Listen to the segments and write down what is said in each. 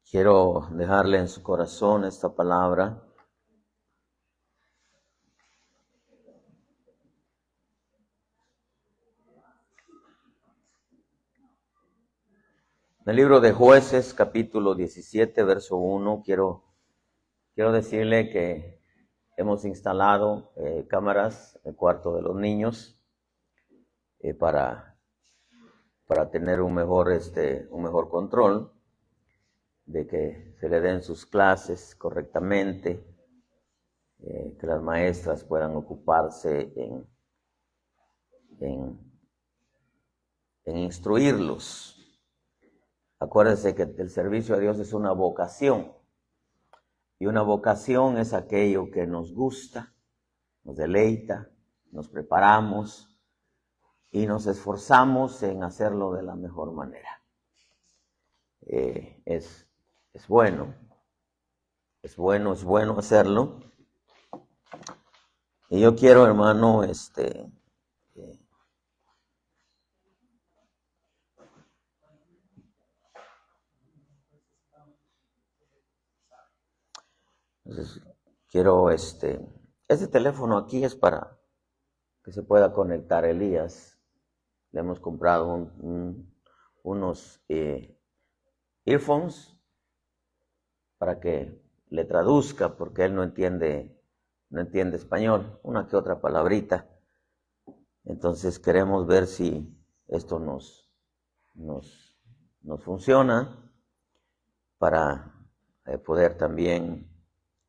Quiero dejarle en su corazón esta palabra. En el libro de Jueces, capítulo 17, verso 1, quiero decirle que hemos instalado cámaras en el cuarto de los niños para tener un mejor control de que se le den sus clases correctamente, que las maestras puedan ocuparse en instruirlos. Acuérdense que el servicio a Dios es una vocación, y una vocación es aquello que nos gusta, nos deleita, nos preparamos y nos esforzamos en hacerlo de la mejor manera. Es bueno hacerlo. Y yo quiero, hermano, entonces, quiero, este teléfono aquí es para que se pueda conectar Elías. Le hemos comprado unos earphones para que le traduzca, porque él no entiende español, una que otra palabrita. Entonces queremos ver si esto nos funciona para poder también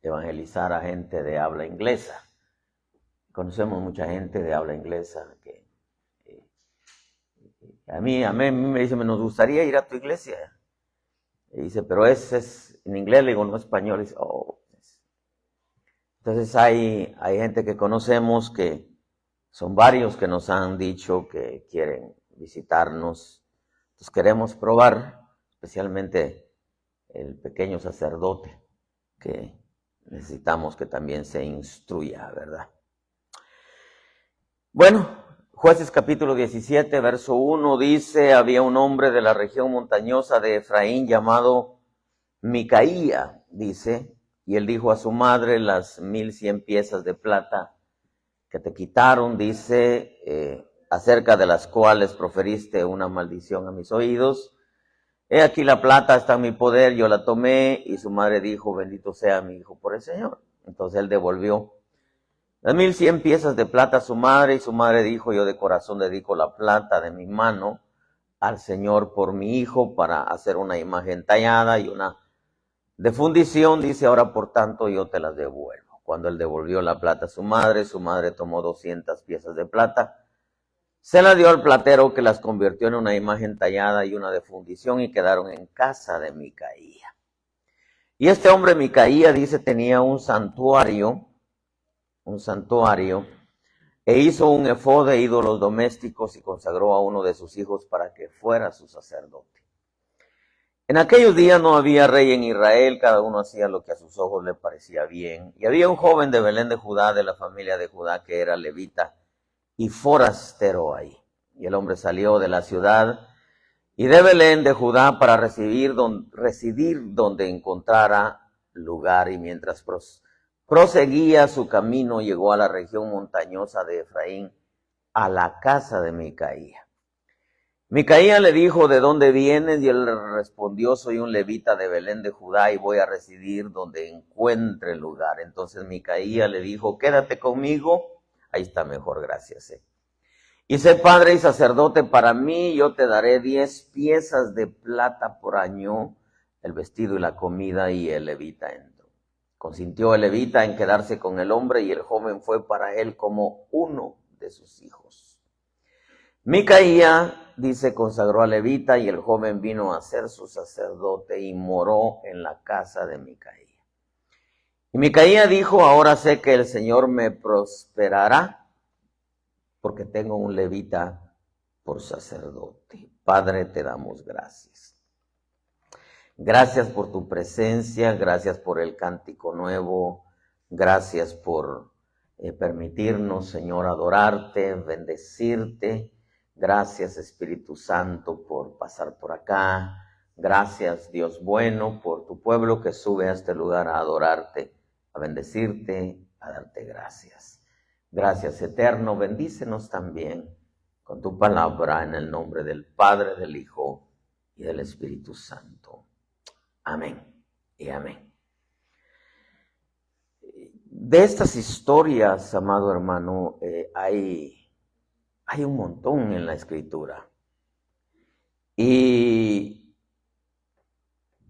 evangelizar a gente de habla inglesa. Conocemos mucha gente de habla inglesa que a mí me dice, nos gustaría ir a tu iglesia. Y dice, pero ese es en inglés, le digo, no español. Y dice, oh. Entonces hay gente que conocemos que son varios que nos han dicho que quieren visitarnos. Entonces queremos probar, especialmente el pequeño sacerdote, que necesitamos que también se instruya, ¿verdad? Bueno, Jueces capítulo 17, verso 1 dice, había un hombre de la región montañosa de Efraín llamado Micaía, dice, y él dijo a su madre, las 1100 piezas de plata que te quitaron, dice, acerca de las cuales proferiste una maldición a mis oídos. He aquí la plata está en mi poder, yo la tomé, y su madre dijo, bendito sea mi hijo por el Señor. Entonces él devolvió las 1100 piezas de plata a su madre, y su madre dijo, yo de corazón dedico la plata de mi mano al Señor por mi hijo, para hacer una imagen tallada y una de fundición, dice, ahora por tanto yo te las devuelvo. Cuando él devolvió la plata a su madre tomó 200 piezas de plata, se la dio al platero, que las convirtió en una imagen tallada y una de fundición, y quedaron en casa de Micaía. Y este hombre Micaía, dice, tenía un santuario, e hizo un efod de ídolos domésticos y consagró a uno de sus hijos para que fuera su sacerdote. En aquellos días no había rey en Israel, cada uno hacía lo que a sus ojos le parecía bien. Y había un joven de Belén de Judá, de la familia de Judá, que era levita y forastero ahí. Y el hombre salió de la ciudad y de Belén de Judá para residir donde encontrara lugar, y mientras proseguía su camino, llegó a la región montañosa de Efraín, a la casa de Micaía. Micaía le dijo, ¿de dónde vienes? Y él respondió, soy un levita de Belén de Judá y voy a residir donde encuentre lugar. Entonces Micaía le dijo, quédate conmigo. Ahí está mejor, gracias. Y sé padre y sacerdote para mí, yo te daré 10 piezas de plata por año, el vestido y la comida. Y el levita entró. Consintió el levita en quedarse con el hombre, y el joven fue para él como uno de sus hijos. Micaía, dice, consagró al levita, y el joven vino a ser su sacerdote y moró en la casa de Micaía. Y Micaía dijo, ahora sé que el Señor me prosperará, porque tengo un levita por sacerdote. Padre, te damos gracias. Gracias por tu presencia, gracias por el cántico nuevo, gracias por permitirnos, Señor, adorarte, bendecirte. Gracias, Espíritu Santo, por pasar por acá, Gracias, Dios bueno, por tu pueblo que sube a este lugar a adorarte, a bendecirte, a darte gracias. Gracias, Eterno, bendícenos también con tu palabra en el nombre del Padre, del Hijo y del Espíritu Santo. Amén y amén. De estas historias, amado hermano, hay un montón en la Escritura. Y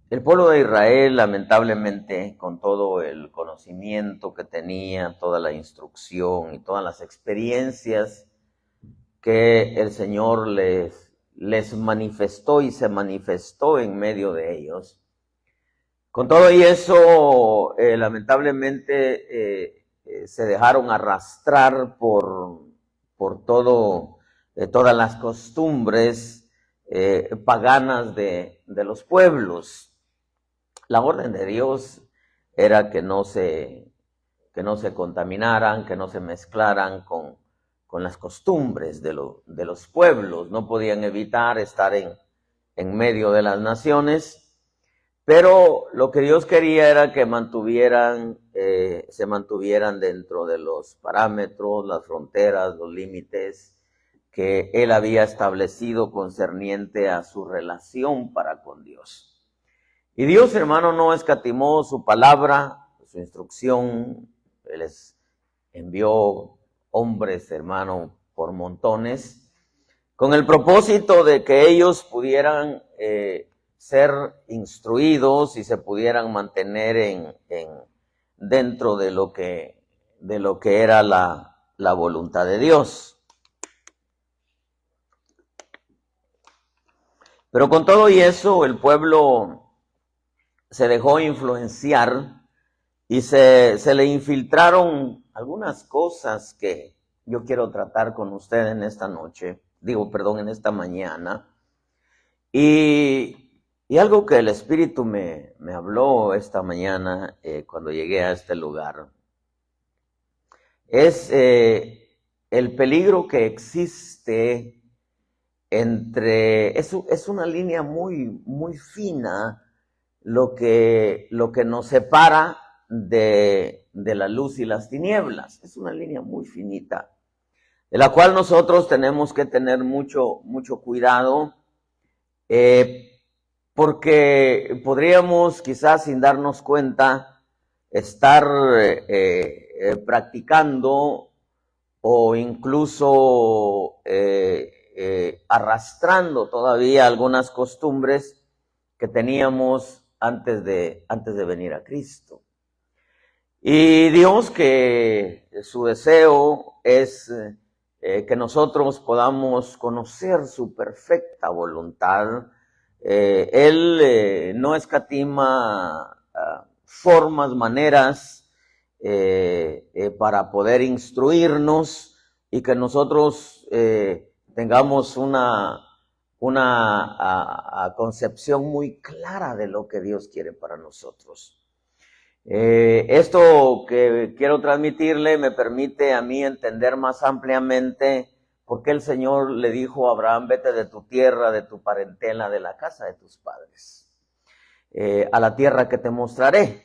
el pueblo de Israel, lamentablemente, con todo el conocimiento que tenía, toda la instrucción y todas las experiencias que el Señor les manifestó y se manifestó en medio de ellos, con todo y eso, lamentablemente, se dejaron arrastrar por todas las costumbres paganas de los pueblos. La orden de Dios era que no se contaminaran, que no se mezclaran con las costumbres de los pueblos. No podían evitar estar en medio de las naciones, pero lo que Dios quería era que se mantuvieran dentro de los parámetros, las fronteras, los límites que Él había establecido concerniente a su relación para con Dios. Y Dios, hermano, no escatimó su palabra, su instrucción. Él les envió hombres, hermano, por montones, con el propósito de que ellos pudieran ser instruidos y se pudieran mantener dentro de lo que era la voluntad de Dios. Pero con todo y eso, el pueblo se dejó influenciar y se le infiltraron algunas cosas que yo quiero tratar con usted en esta en esta mañana. Y algo que el Espíritu me habló esta mañana cuando llegué a este lugar es el peligro que existe es una línea muy, muy fina lo que nos separa de la luz y las tinieblas. Es una línea muy finita, de la cual nosotros tenemos que tener mucho, mucho cuidado, porque podríamos quizás sin darnos cuenta estar practicando o incluso arrastrando todavía algunas costumbres que teníamos antes de venir a Cristo. Y Dios, que su deseo es que nosotros podamos conocer su perfecta voluntad. Él no escatima formas, maneras para poder instruirnos y que nosotros tengamos una concepción muy clara de lo que Dios quiere para nosotros. Esto que quiero transmitirle me permite a mí entender más ampliamente por qué el Señor le dijo a Abraham: vete de tu tierra, de tu parentela, de la casa de tus padres, a la tierra que te mostraré.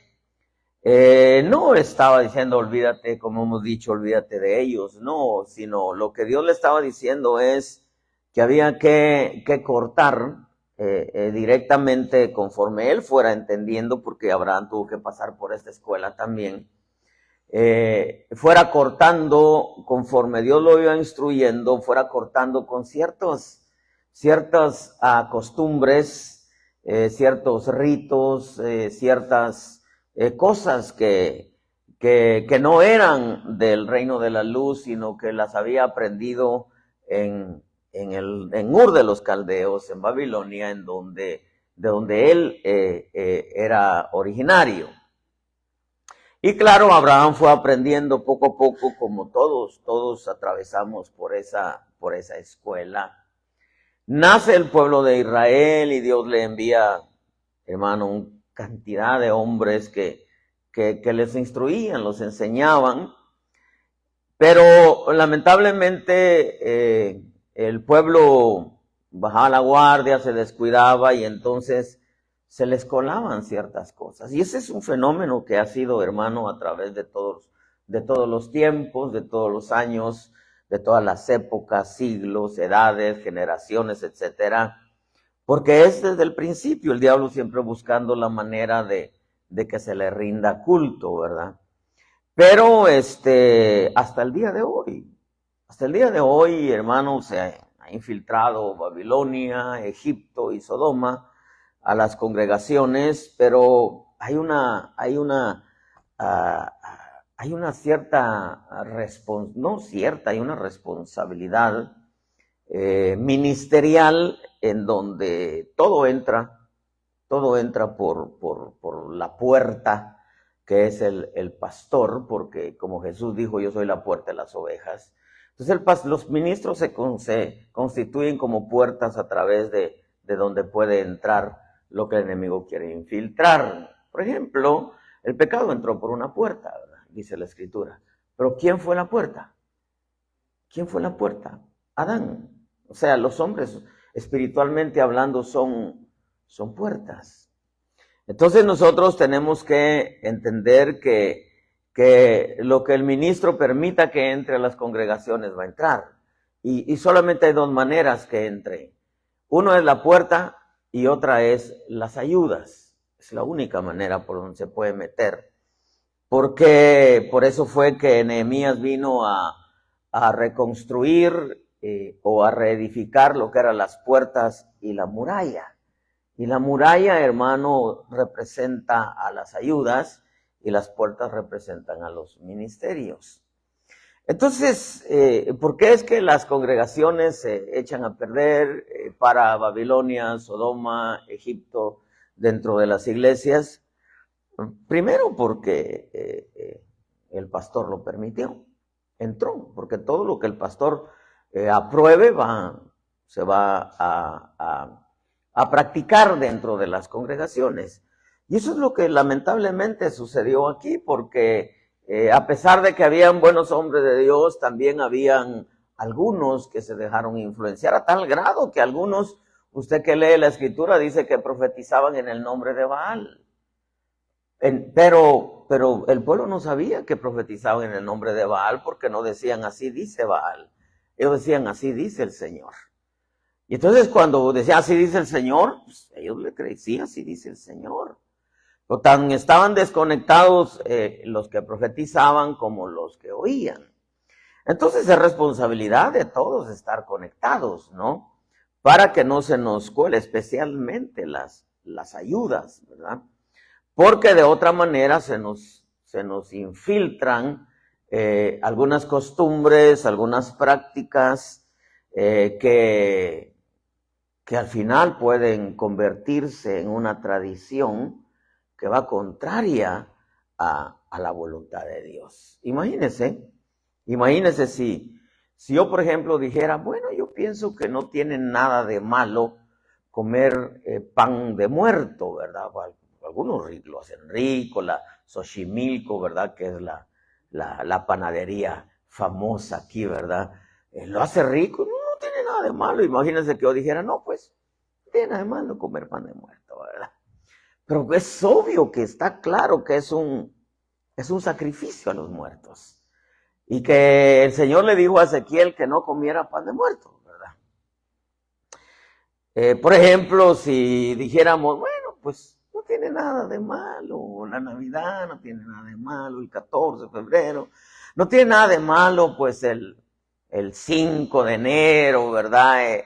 No estaba diciendo olvídate, como hemos dicho, olvídate de ellos, no, sino lo que Dios le estaba diciendo es que había que cortar directamente conforme él fuera entendiendo, porque Abraham tuvo que pasar por esta escuela también, fuera cortando conforme Dios lo iba instruyendo, fuera cortando con ciertas costumbres, ciertos ritos, ciertas cosas que no eran del reino de la luz, sino que las había aprendido en Ur de los Caldeos, en Babilonia, de donde él era originario. Y claro, Abraham fue aprendiendo poco a poco, como todos atravesamos por esa escuela. Nace el pueblo de Israel y Dios le envía, hermano, una cantidad de hombres que les instruían, los enseñaban, pero lamentablemente el pueblo bajaba la guardia, se descuidaba y entonces se les colaban ciertas cosas. Y ese es un fenómeno que ha sido, hermano, a través de todos los tiempos, de todos los años, de todas las épocas, siglos, edades, generaciones, etcétera. Porque es desde el principio el diablo siempre buscando la manera de que se le rinda culto, ¿verdad? Pero hasta el día de hoy, hermano, se ha infiltrado Babilonia, Egipto y Sodoma a las congregaciones, pero hay una cierta hay una responsabilidad ministerial en donde todo entra por la puerta que es el pastor, porque como Jesús dijo, yo soy la puerta de las ovejas. Entonces los ministros se constituyen como puertas a través de donde puede entrar lo que el enemigo quiere infiltrar. Por ejemplo, el pecado entró por una puerta, ¿verdad? Dice la Escritura. Pero ¿quién fue la puerta? ¿Quién fue la puerta? Adán. O sea, los hombres, espiritualmente hablando, son puertas. Entonces nosotros tenemos que entender que lo que el ministro permita que entre a las congregaciones va a entrar. Y solamente hay dos maneras que entre. Uno es la puerta y otra es las ayudas. Es la única manera por donde se puede meter. Porque por eso fue que Nehemías vino a reconstruir o a reedificar lo que eran las puertas y la muralla. Y la muralla, hermano, representa a las ayudas y las puertas representan a los ministerios. Entonces, ¿por qué es que las congregaciones se echan a perder para Babilonia, Sodoma, Egipto dentro de las iglesias? Primero porque el pastor lo permitió, entró, porque todo lo que el pastor apruebe se va a practicar dentro de las congregaciones. Y eso es lo que lamentablemente sucedió aquí, porque a pesar de que habían buenos hombres de Dios, también habían algunos que se dejaron influenciar a tal grado que algunos, usted que lee la Escritura, dice que profetizaban en el nombre de Baal. Pero el pueblo no sabía que profetizaban en el nombre de Baal, porque no decían así dice Baal. Ellos decían así dice el Señor. Y entonces cuando decía así dice el Señor, pues ellos le creían, sí, así dice el Señor. Pero tan estaban desconectados los que profetizaban como los que oían. Entonces es responsabilidad de todos estar conectados, ¿no? Para que no se nos cuele, especialmente las ayudas, ¿verdad? Porque de otra manera se nos infiltran algunas costumbres, algunas prácticas que al final pueden convertirse en una tradición que va contraria a la voluntad de Dios. Imagínese si yo, por ejemplo, dijera, bueno, yo pienso que no tiene nada de malo comer pan de muerto, ¿verdad? Algunos lo hacen rico, la Xochimilco, ¿verdad? Que es la panadería famosa aquí, ¿verdad? Lo hace rico, no tiene nada de malo. Imagínense que yo dijera, no, pues, no tiene nada de malo comer pan de muerto, ¿verdad? Pero es obvio que está claro que es un sacrificio a los muertos. Y que el Señor le dijo a Ezequiel que no comiera pan de muerto, ¿verdad? Por ejemplo, si dijéramos, bueno, pues no tiene nada de malo, la Navidad no tiene nada de malo, el 14 de febrero, no tiene nada de malo, pues el 5 de enero, ¿verdad?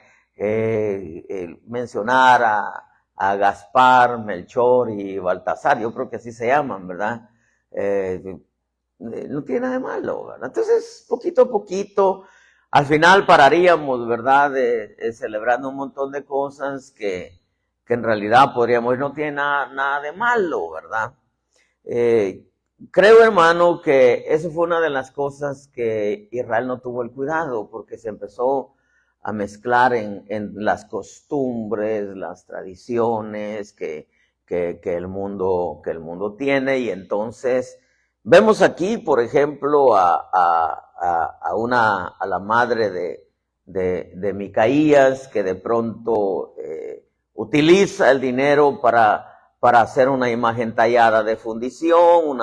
Mencionar a Gaspar, Melchor y Baltasar, yo creo que así se llaman, ¿verdad? No tiene nada de malo, ¿verdad? Entonces, poquito a poquito, al final pararíamos, ¿verdad? Celebrando un montón de cosas que en realidad podríamos, no tiene nada de malo, ¿verdad? Creo, hermano, que eso fue una de las cosas que Israel no tuvo el cuidado, porque se empezó a mezclar en las costumbres, las tradiciones que el mundo tiene, y entonces vemos aquí, por ejemplo, a la madre de Micaías, que de pronto utiliza el dinero para hacer una imagen tallada de fundición,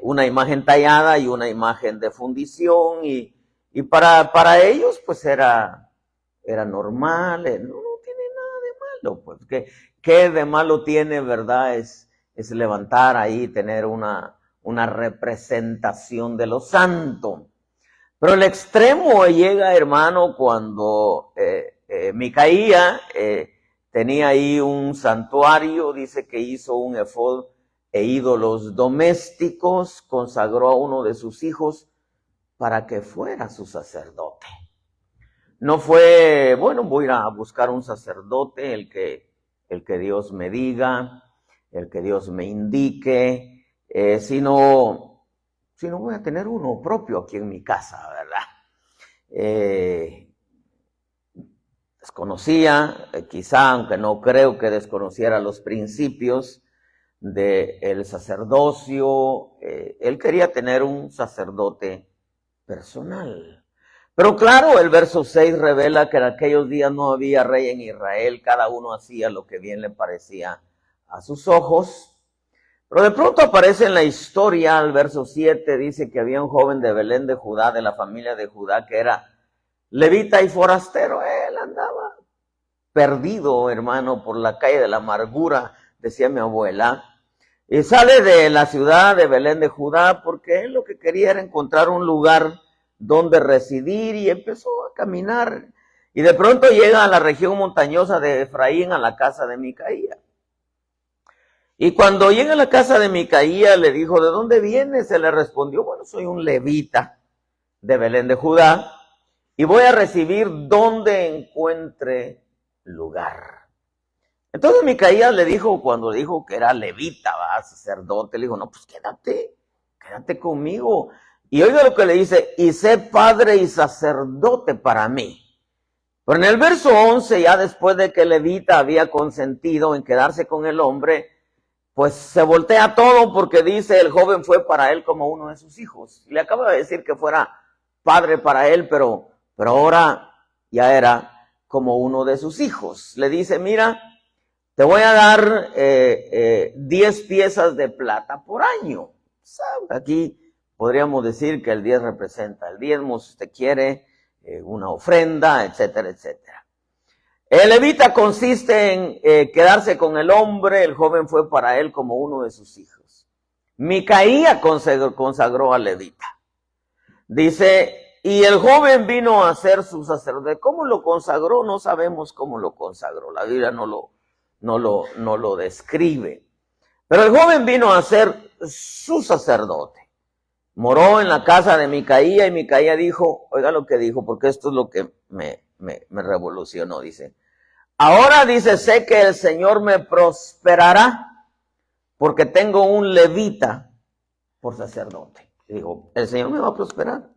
una imagen tallada y una imagen de fundición, y para ellos pues era normal, no tiene nada de malo, pues ¿qué de malo tiene, verdad? Es levantar ahí, tener una representación de lo santo. Pero el extremo llega, hermano, cuando Micaía tenía ahí un santuario, dice que hizo un efod e ídolos domésticos, consagró a uno de sus hijos para que fuera su sacerdote. No fue, bueno, voy a ir a buscar un sacerdote, el que Dios me diga, el que Dios me indique, sino voy a tener uno propio aquí en mi casa, ¿verdad? Desconocía, quizá, aunque no creo que desconociera los principios del sacerdocio, él quería tener un sacerdote personal. Pero claro, el verso 6 revela que en aquellos días no había rey en Israel, cada uno hacía lo que bien le parecía a sus ojos. Pero de pronto aparece en la historia, el verso 7, dice que había un joven de Belén de Judá, de la familia de Judá, que era levita y forastero. Él andaba perdido, hermano, por la calle de la amargura, decía mi abuela. Y sale de la ciudad de Belén de Judá porque él lo que quería era encontrar un lugar donde residir, y empezó a caminar. Y de pronto llega a la región montañosa de Efraín, a la casa de Micaía. Y cuando llega a la casa de Micaía, le dijo, ¿de dónde vienes? Se le respondió, bueno, soy un levita de Belén de Judá y voy a recibir donde encuentre lugar. Entonces Micaías le dijo, cuando dijo que era levita, sacerdote, le dijo, no, pues quédate conmigo. Y oiga lo que le dice, y sé padre y sacerdote para mí. Pero en el verso 11, ya después de que levita había consentido en quedarse con el hombre, pues se voltea todo, porque dice, el joven fue para él como uno de sus hijos. Le acaba de decir que fuera padre para él, pero ahora ya era como uno de sus hijos. Le dice, mira, te voy a dar 10 piezas de plata por año. Aquí podríamos decir que el 10 representa el diezmo, si usted quiere, una ofrenda, etcétera, etcétera. El levita consiste en quedarse con el hombre, el joven fue para él como uno de sus hijos. Micaía consagró al levita. Dice, y el joven vino a ser su sacerdote. ¿Cómo lo consagró? No sabemos cómo lo consagró. La Biblia no lo describe. Pero el joven vino a ser su sacerdote. Moró en la casa de Micaía, y Micaía dijo, oiga lo que dijo, porque esto es lo que me revolucionó, dice. Ahora dice, sé que el Señor me prosperará porque tengo un levita por sacerdote. Y dijo, el Señor me va a prosperar.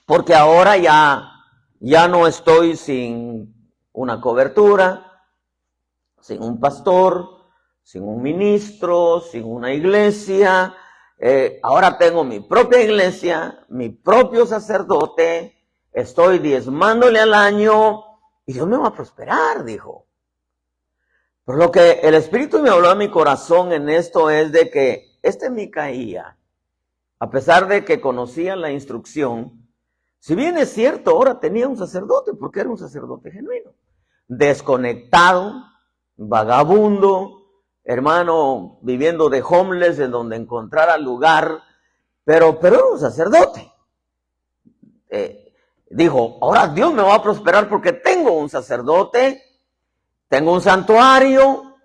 Porque ahora ya no estoy sin una cobertura, sin un pastor, sin un ministro, sin una iglesia. Ahora tengo mi propia iglesia, mi propio sacerdote, estoy diezmándole al año y Dios me va a prosperar, dijo. Pero lo que el Espíritu me habló a mi corazón en esto es de que Micaía, a pesar de que conocía la instrucción, si bien es cierto, ahora tenía un sacerdote, porque era un sacerdote genuino, desconectado, vagabundo, hermano, viviendo de homeless, en donde encontrara lugar, pero era un sacerdote. Dijo, ahora Dios me va a prosperar porque tengo un sacerdote, tengo un santuario,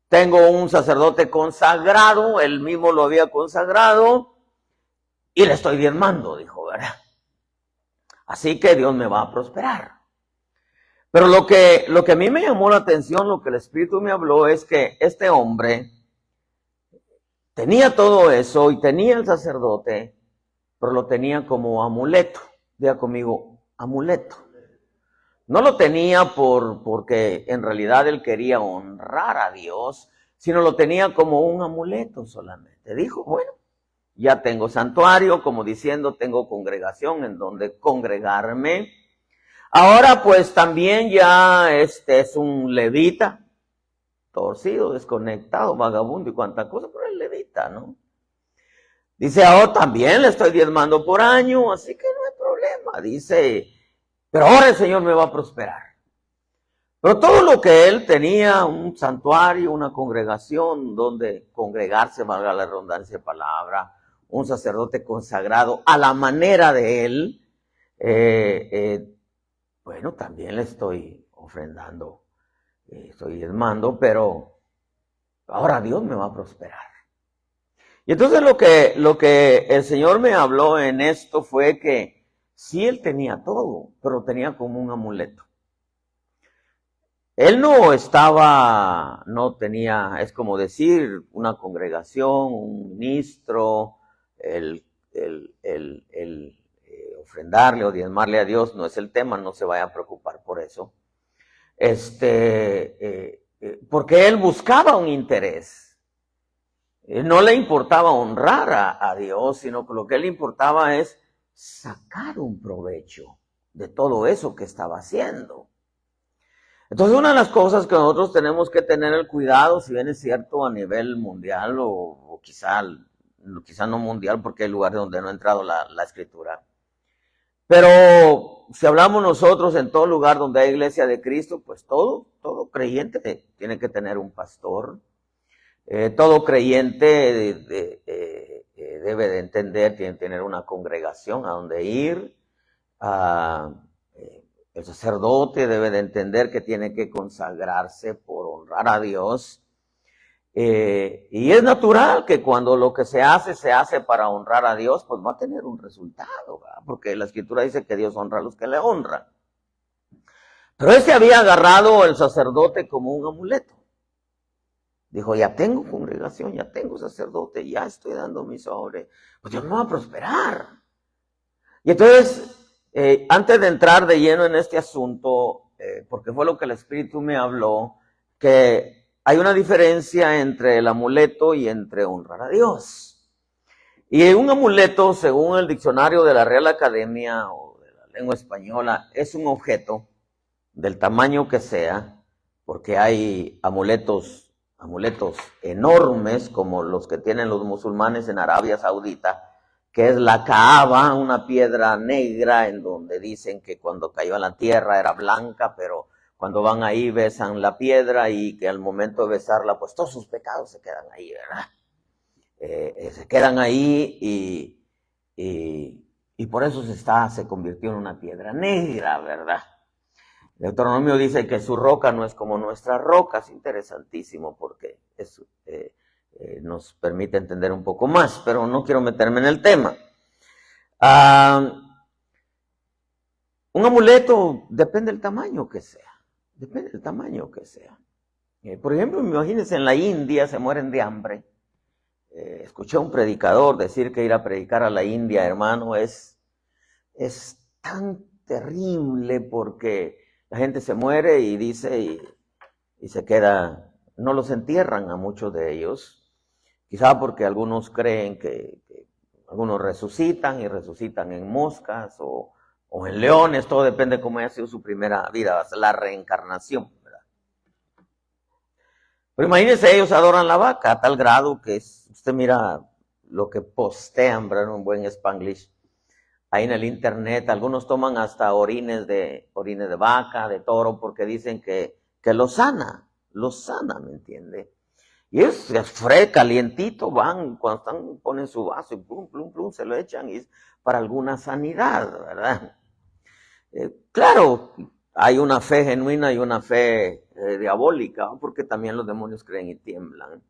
tengo un sacerdote consagrado, él mismo lo había consagrado, y le estoy diezmando, dijo, ¿verdad? Así que Dios me va a prosperar. Pero lo que a mí me llamó la atención, lo que el Espíritu me habló, es que este hombre tenía todo eso y tenía el sacerdote, pero lo tenía como amuleto. Diga conmigo, amuleto. No lo tenía porque en realidad él quería honrar a Dios, sino lo tenía como un amuleto solamente. Dijo, bueno, ya tengo santuario, como diciendo, tengo congregación en donde congregarme. Ahora pues también ya es un levita, torcido, desconectado, vagabundo y cuanta cosa, pero es levita, ¿no? Dice, también le estoy diezmando por año, así que no hay problema. Dice, pero ahora el Señor me va a prosperar. Pero todo lo que él tenía, un santuario, una congregación donde congregarse, valga la redundancia de palabra, un sacerdote consagrado a la manera de él, bueno, también le estoy ofrendando, estoy diezmando, pero ahora Dios me va a prosperar. Y entonces lo que el Señor me habló en esto fue que sí, él tenía todo, pero tenía como un amuleto. Él no tenía, es como decir, una congregación, un ministro, el ofrendarle o diezmarle a Dios no es el tema, no se vaya a preocupar por eso. Porque él buscaba un interés. No le importaba honrar a Dios, sino que lo que le importaba es sacar un provecho de todo eso que estaba haciendo. Entonces, una de las cosas que nosotros tenemos que tener el cuidado, si bien es cierto a nivel mundial o quizá no mundial porque hay lugares donde no ha entrado la escritura, pero si hablamos nosotros en todo lugar donde hay iglesia de Cristo, pues todo creyente tiene que tener un pastor, todo creyente debe de entender, tiene que tener una congregación a donde ir, el sacerdote debe de entender que tiene que consagrarse por honrar a Dios. Y es natural que cuando lo que se hace para honrar a Dios, pues va a tener un resultado, ¿verdad? Porque la Escritura dice que Dios honra a los que le honran. Pero había agarrado el sacerdote como un amuleto. Dijo, ya tengo congregación, ya tengo sacerdote, ya estoy dando mi sobre, pues Dios me va a prosperar. Y entonces, antes de entrar de lleno en este asunto, porque fue lo que el Espíritu me habló, que hay una diferencia entre el amuleto y entre honrar a Dios. Y un amuleto, según el diccionario de la Real Academia o de la Lengua Española, es un objeto del tamaño que sea, porque hay amuletos enormes como los que tienen los musulmanes en Arabia Saudita, que es la Kaaba, una piedra negra en donde dicen que cuando cayó en la tierra era blanca, pero cuando van ahí besan la piedra y que al momento de besarla, pues todos sus pecados se quedan ahí, ¿verdad? Se quedan ahí y por eso se convirtió en una piedra negra, ¿verdad? Deuteronomio dice que su roca no es como nuestra roca, es interesantísimo porque eso nos permite entender un poco más, pero no quiero meterme en el tema. Un amuleto depende del tamaño que sea, por ejemplo, imagínense en la India se mueren de hambre. Escuché a un predicador decir que ir a predicar a la India, hermano, es tan terrible porque la gente se muere y dice y se queda, no los entierran a muchos de ellos, quizá porque algunos creen que algunos resucitan y resucitan en moscas o en leones, todo depende de cómo haya sido su primera vida, la reencarnación, ¿verdad? Pero imagínense, ellos adoran la vaca a tal grado que usted mira lo que postean, ¿verdad? Un buen Spanglish. Ahí en el internet, algunos toman hasta orines de vaca, de toro, porque dicen que lo sana, ¿me entiende? Y es calientito, van, cuando ponen su vaso y plum, plum, plum, se lo echan y es para alguna sanidad, ¿verdad? Claro, hay una fe genuina y una fe diabólica, porque también los demonios creen y tiemblan.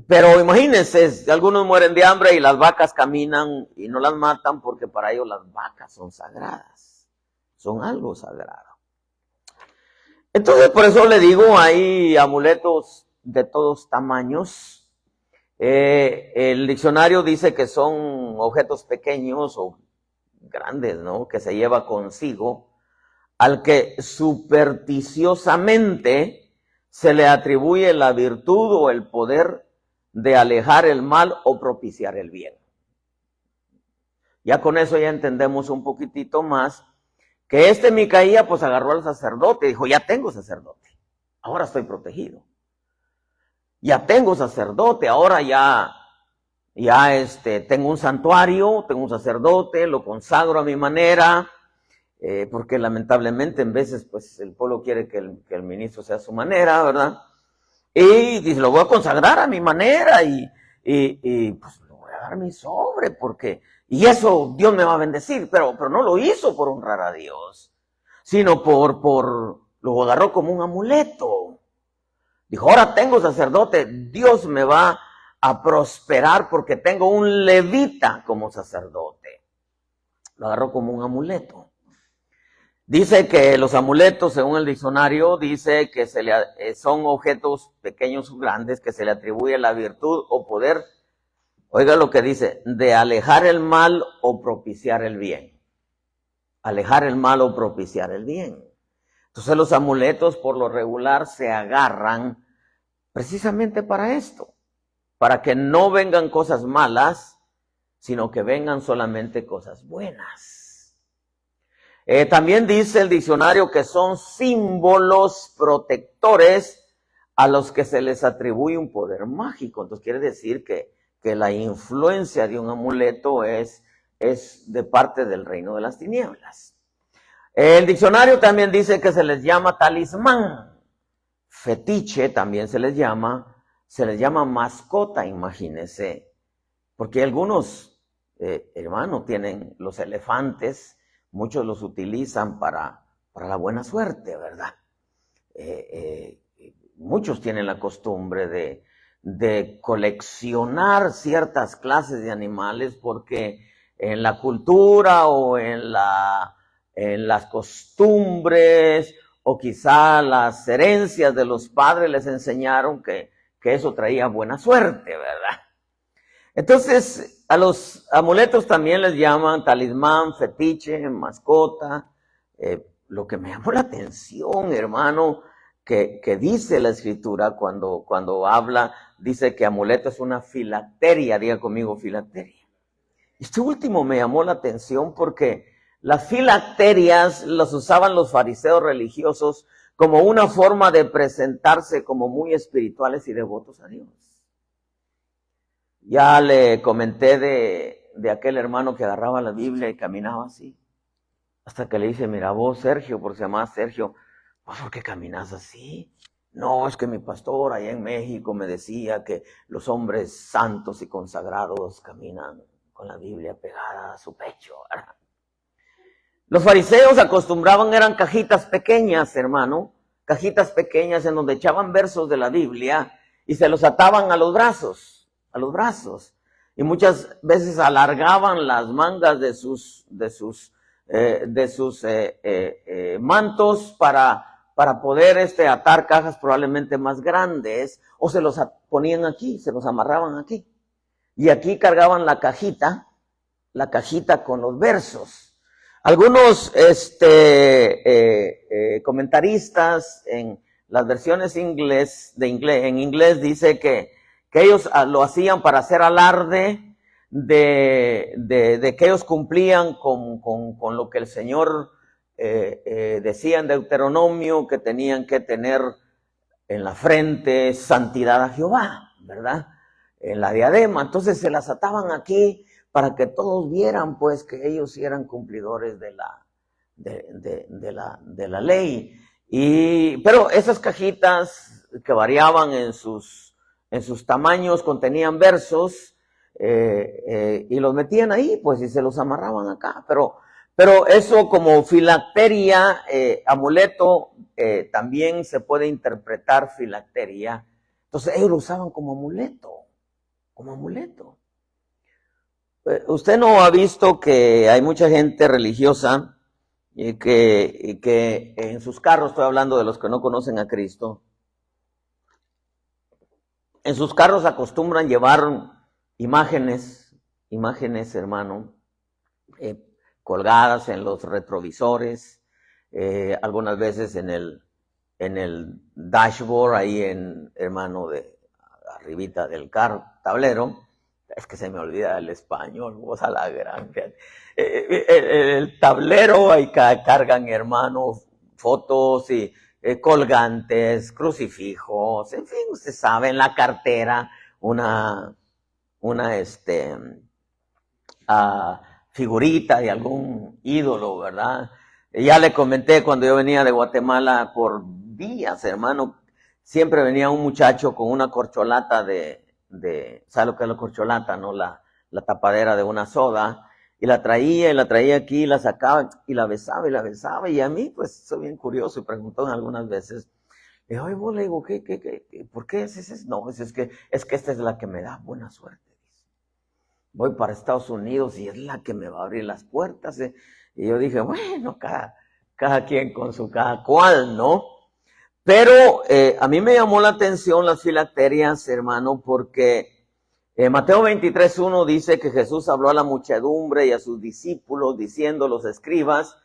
Pero imagínense, algunos mueren de hambre y las vacas caminan y no las matan porque para ellos las vacas son sagradas, son algo sagrado. Entonces, por eso le digo, hay amuletos de todos tamaños. El diccionario dice que son objetos pequeños o grandes, ¿no? Que se lleva consigo al que supersticiosamente se le atribuye la virtud o el poder de alejar el mal o propiciar el bien. Ya con eso ya entendemos un poquitito más que Micaía pues agarró al sacerdote y dijo, ya tengo sacerdote, ahora estoy protegido. Ya tengo sacerdote, ahora ya tengo un santuario, tengo un sacerdote, lo consagro a mi manera, porque lamentablemente en veces pues el pueblo quiere que el ministro sea a su manera, ¿verdad? Y dice, lo voy a consagrar a mi manera y pues le voy a dar mi sobre porque, y eso Dios me va a bendecir, pero no lo hizo por honrar a Dios, sino lo agarró como un amuleto. Dijo, ahora tengo sacerdote, Dios me va a prosperar porque tengo un levita como sacerdote. Lo agarró como un amuleto. Dice que los amuletos, según el diccionario, dice que son objetos pequeños o grandes que se le atribuye la virtud o poder, oiga lo que dice, de alejar el mal o propiciar el bien. Alejar el mal o propiciar el bien. Entonces los amuletos por lo regular se agarran precisamente para esto, para que no vengan cosas malas, sino que vengan solamente cosas buenas. También dice el diccionario que son símbolos protectores a los que se les atribuye un poder mágico. Entonces quiere decir que la influencia de un amuleto es de parte del reino de las tinieblas. El diccionario también dice que se les llama talismán. Fetiche también se les llama mascota, imagínense. Porque algunos, hermanos, tienen los elefantes. Muchos los utilizan para la buena suerte, ¿verdad? Muchos tienen la costumbre de coleccionar ciertas clases de animales porque en la cultura o en las costumbres o quizá las herencias de los padres les enseñaron que eso traía buena suerte, ¿verdad? Entonces, a los amuletos también les llaman talismán, fetiche, mascota. Lo que me llamó la atención, hermano, que dice la escritura cuando habla, dice que amuleto es una filacteria, diga conmigo filacteria. Este último me llamó la atención porque las filacterias las usaban los fariseos religiosos como una forma de presentarse como muy espirituales y devotos a Dios. Ya le comenté de aquel hermano que agarraba la Biblia y caminaba así. Hasta que le dice, mira vos, Sergio, porque se llamaba Sergio, ¿por qué caminas así? No, es que mi pastor allá en México me decía que los hombres santos y consagrados caminan con la Biblia pegada a su pecho, ¿verdad? Los fariseos acostumbraban, eran cajitas pequeñas, hermano, cajitas pequeñas en donde echaban versos de la Biblia y se los ataban a los brazos. Y muchas veces alargaban las mangas de sus mantos para poder atar cajas probablemente más grandes, o se los ponían aquí, se los amarraban aquí. Y aquí cargaban la cajita con los versos. Algunos comentaristas en las versiones en inglés dice que ellos lo hacían para hacer alarde de que ellos cumplían con lo que el Señor decía en Deuteronomio, que tenían que tener en la frente santidad a Jehová, ¿verdad? En la diadema. Entonces se las ataban aquí para que todos vieran pues que ellos sí eran cumplidores de la ley. Pero esas cajitas que variaban en sus tamaños contenían versos y los metían ahí pues y se los amarraban acá. Pero eso como filacteria, amuleto, también se puede interpretar filacteria. Entonces ellos lo usaban como amuleto. Usted no ha visto que hay mucha gente religiosa y que en sus carros, estoy hablando de los que no conocen a Cristo, en sus carros acostumbran llevar imágenes, hermano, colgadas en los retrovisores, algunas veces en el dashboard, ahí hermano, arribita del tablero. Es que se me olvida el español, vos a la gran. El tablero, ahí cargan, hermanos, fotos y colgantes, crucifijos, en fin, usted sabe, en la cartera, una figurita de algún ídolo, ¿verdad? Ya le comenté cuando yo venía de Guatemala por días, hermano, siempre venía un muchacho con una corcholata ¿sabe lo que es la corcholata, no? La tapadera de una soda, y la traía aquí, la sacaba y la besaba, y a mí, pues, soy bien curioso y preguntó algunas veces, y hoy vos le digo, ¿por qué es ese? No, es que esta es la que me da buena suerte. Voy para Estados Unidos y es la que me va a abrir las puertas. Y yo dije, bueno, cada quien con su cada cual, ¿no? Pero a mí me llamó la atención las filacterias, hermano, porque Mateo 23:1 dice que Jesús habló a la muchedumbre y a sus discípulos, diciendo, los escribas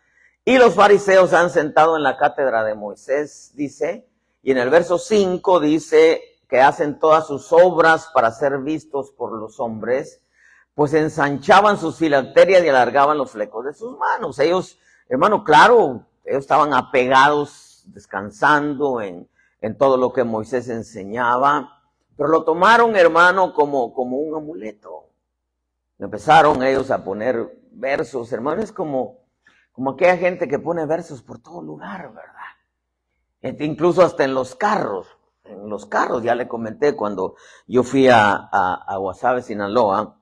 y los fariseos han sentado en la cátedra de Moisés, dice, y en el verso 5 dice que hacen todas sus obras para ser vistos por los hombres, pues ensanchaban sus filacterias y alargaban los flecos de sus manos. Ellos, hermano, claro, ellos estaban apegados, descansando en todo lo que Moisés enseñaba, pero lo tomaron, hermano, como un amuleto. Empezaron ellos a poner versos, hermano, es como aquella gente que pone versos por todo lugar, ¿verdad? Incluso hasta en los carros. Ya le comenté cuando yo fui a Guasave, Sinaloa,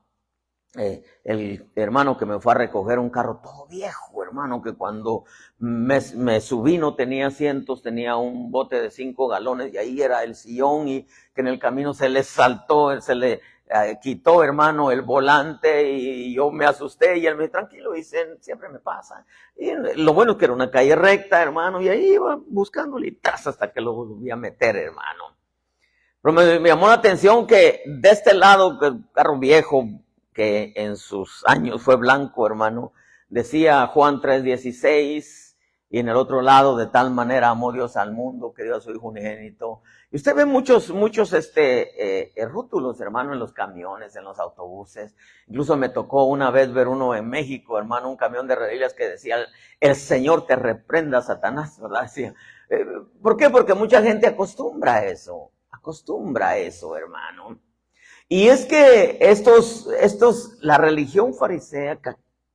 el hermano que me fue a recoger un carro todo viejo, hermano, que cuando me subí no tenía asientos, tenía un bote de 5 galones y ahí era el sillón, y que en el camino se le saltó, se le quitó, hermano, el volante, y yo me asusté y él me dijo, tranquilo, y siempre me pasa. Y lo bueno es que era una calle recta, hermano, y ahí iba buscándole tras hasta que lo volví a meter, hermano. Pero me llamó la atención que de este lado, el carro viejo, que en sus años fue blanco, hermano, decía Juan 3:16, y en el otro lado, de tal manera amó Dios al mundo que dio a su Hijo unigénito. Y usted ve muchos rótulos, hermano, en los camiones, en los autobuses. Incluso me tocó una vez ver uno en México, hermano, un camión de rodillas que decía, el Señor te reprenda, Satanás, ¿verdad? Decía, ¿por qué? Porque mucha gente acostumbra a eso, hermano. Y es que la religión farisea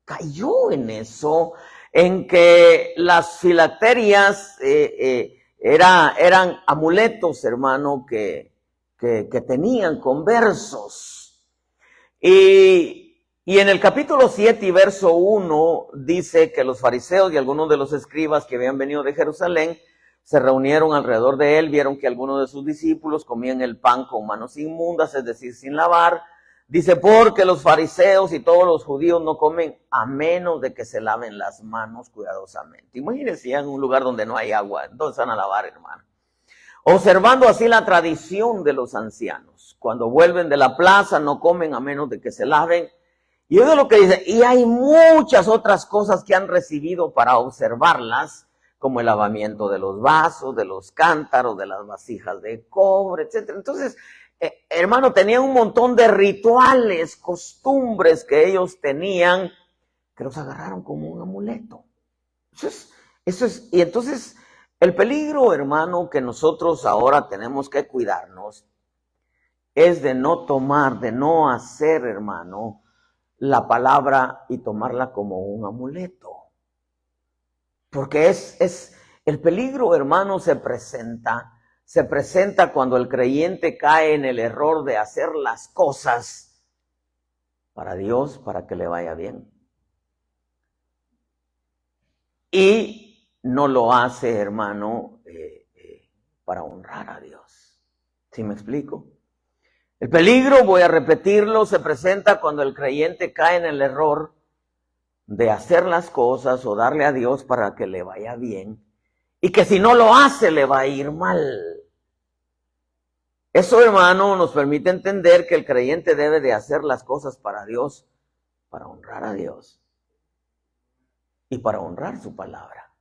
cayó en eso, en que las filacterias eran amuletos, hermano, que tenían con versos. Y en el capítulo 7 y verso 1 dice que los fariseos y algunos de los escribas que habían venido de Jerusalén se reunieron alrededor de él, vieron que algunos de sus discípulos comían el pan con manos inmundas, es decir, sin lavar. Dice, porque los fariseos y todos los judíos no comen a menos de que se laven las manos cuidadosamente. Imagínense en un lugar donde no hay agua, ¿dónde se van a lavar, hermano? Observando así la tradición de los ancianos. Cuando vuelven de la plaza no comen a menos de que se laven. Y oiga lo que dice, y hay muchas otras cosas que han recibido para observarlas, como el lavamiento de los vasos, de los cántaros, de las vasijas de cobre, etc. Entonces, hermano, tenían un montón de rituales, costumbres que ellos tenían, que los agarraron como un amuleto. Y entonces, el peligro, hermano, que nosotros ahora tenemos que cuidarnos, es de no tomar, de no hacer, hermano, la palabra y tomarla como un amuleto. Porque el peligro, hermano, se presenta cuando el creyente cae en el error de hacer las cosas para Dios, para que le vaya bien. Y no lo hace, hermano, para honrar a Dios. ¿Sí me explico? El peligro, voy a repetirlo, se presenta cuando el creyente cae en el error de hacer las cosas o darle a Dios para que le vaya bien, y que si no lo hace le va a ir mal. Eso, hermano, nos permite entender que el creyente debe de hacer las cosas para Dios, para honrar a Dios y para honrar su palabra,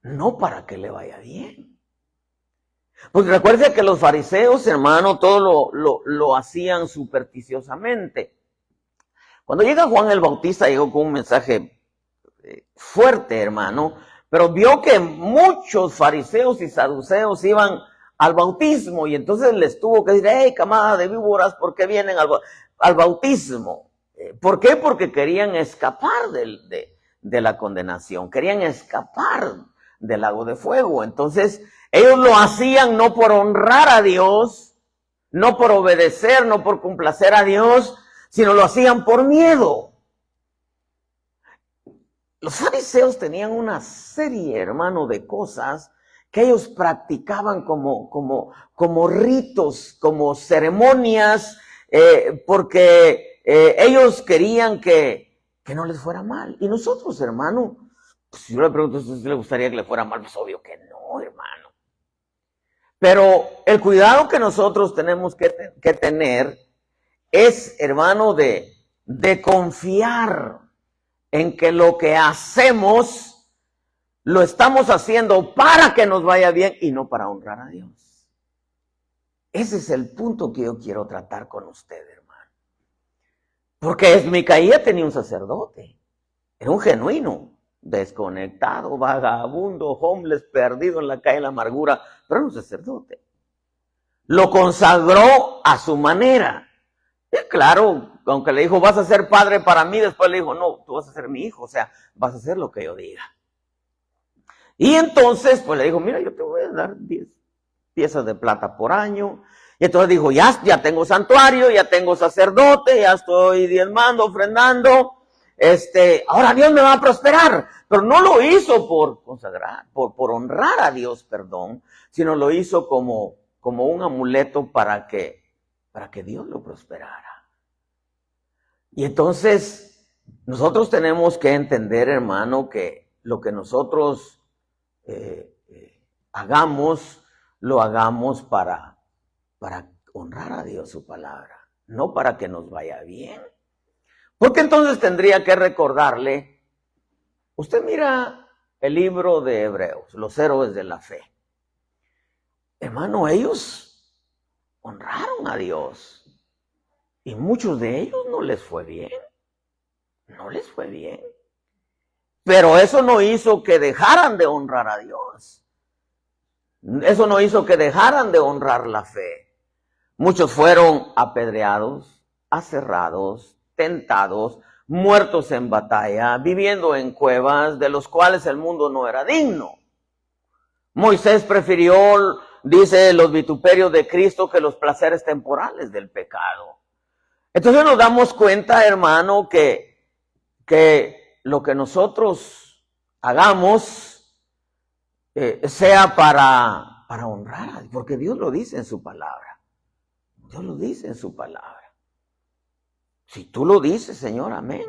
no para que le vaya bien. Pues recuerde que los fariseos, hermano, todo lo hacían supersticiosamente. Cuando llega Juan el Bautista, llegó con un mensaje fuerte, hermano, pero vio que muchos fariseos y saduceos iban al bautismo y entonces les tuvo que decir, hey, camada de víboras, ¿por qué vienen al bautismo? ¿Por qué? Porque querían escapar de la condenación, querían escapar del lago de fuego. Entonces, ellos lo hacían no por honrar a Dios, no por obedecer, no por complacer a Dios, sino lo hacían por miedo. Los fariseos tenían una serie, hermano, de cosas que ellos practicaban como ritos, como ceremonias, porque ellos querían que no les fuera mal. Y nosotros, hermano, pues si yo le pregunto si le gustaría que le fuera mal, pues obvio que no, hermano. Pero el cuidado que nosotros tenemos que tener es, hermano, de confiar en que lo que hacemos lo estamos haciendo para que nos vaya bien y no para honrar a Dios. Ese es el punto que yo quiero tratar con usted, hermano. Porque Micaía tenía un sacerdote, era un genuino, desconectado, vagabundo, homeless, perdido en la calle de la amargura, pero era un sacerdote. Lo consagró a su manera. Y claro, aunque le dijo, vas a ser padre para mí, después le dijo, no, tú vas a ser mi hijo, o sea, vas a hacer lo que yo diga. Y entonces, pues le dijo, mira, yo te voy a dar 10 piezas de plata por año. Y entonces dijo, ya tengo santuario, ya tengo sacerdote, ya estoy diezmando, ofrendando. Ahora Dios me va a prosperar. Pero no lo hizo por consagrar, por honrar a Dios, perdón, sino lo hizo como un amuleto para que Dios lo prosperara. Y entonces, nosotros tenemos que entender, hermano, que lo que nosotros hagamos, lo hagamos para honrar a Dios su palabra, no para que nos vaya bien. Porque entonces tendría que recordarle, usted mira el libro de Hebreos, los héroes de la fe. Hermano, ellos honraron a Dios. Y muchos de ellos no les fue bien. No les fue bien. Pero eso no hizo que dejaran de honrar a Dios. Eso no hizo que dejaran de honrar la fe. Muchos fueron apedreados, aserrados, tentados, muertos en batalla, viviendo en cuevas de los cuales el mundo no era digno. Moisés prefirió, dice, los vituperios de Cristo que los placeres temporales del pecado. Entonces nos damos cuenta, hermano, que lo que nosotros hagamos sea para honrar a Dios, porque Dios lo dice en su palabra. Dios lo dice en su palabra. Si tú lo dices, Señor, amén.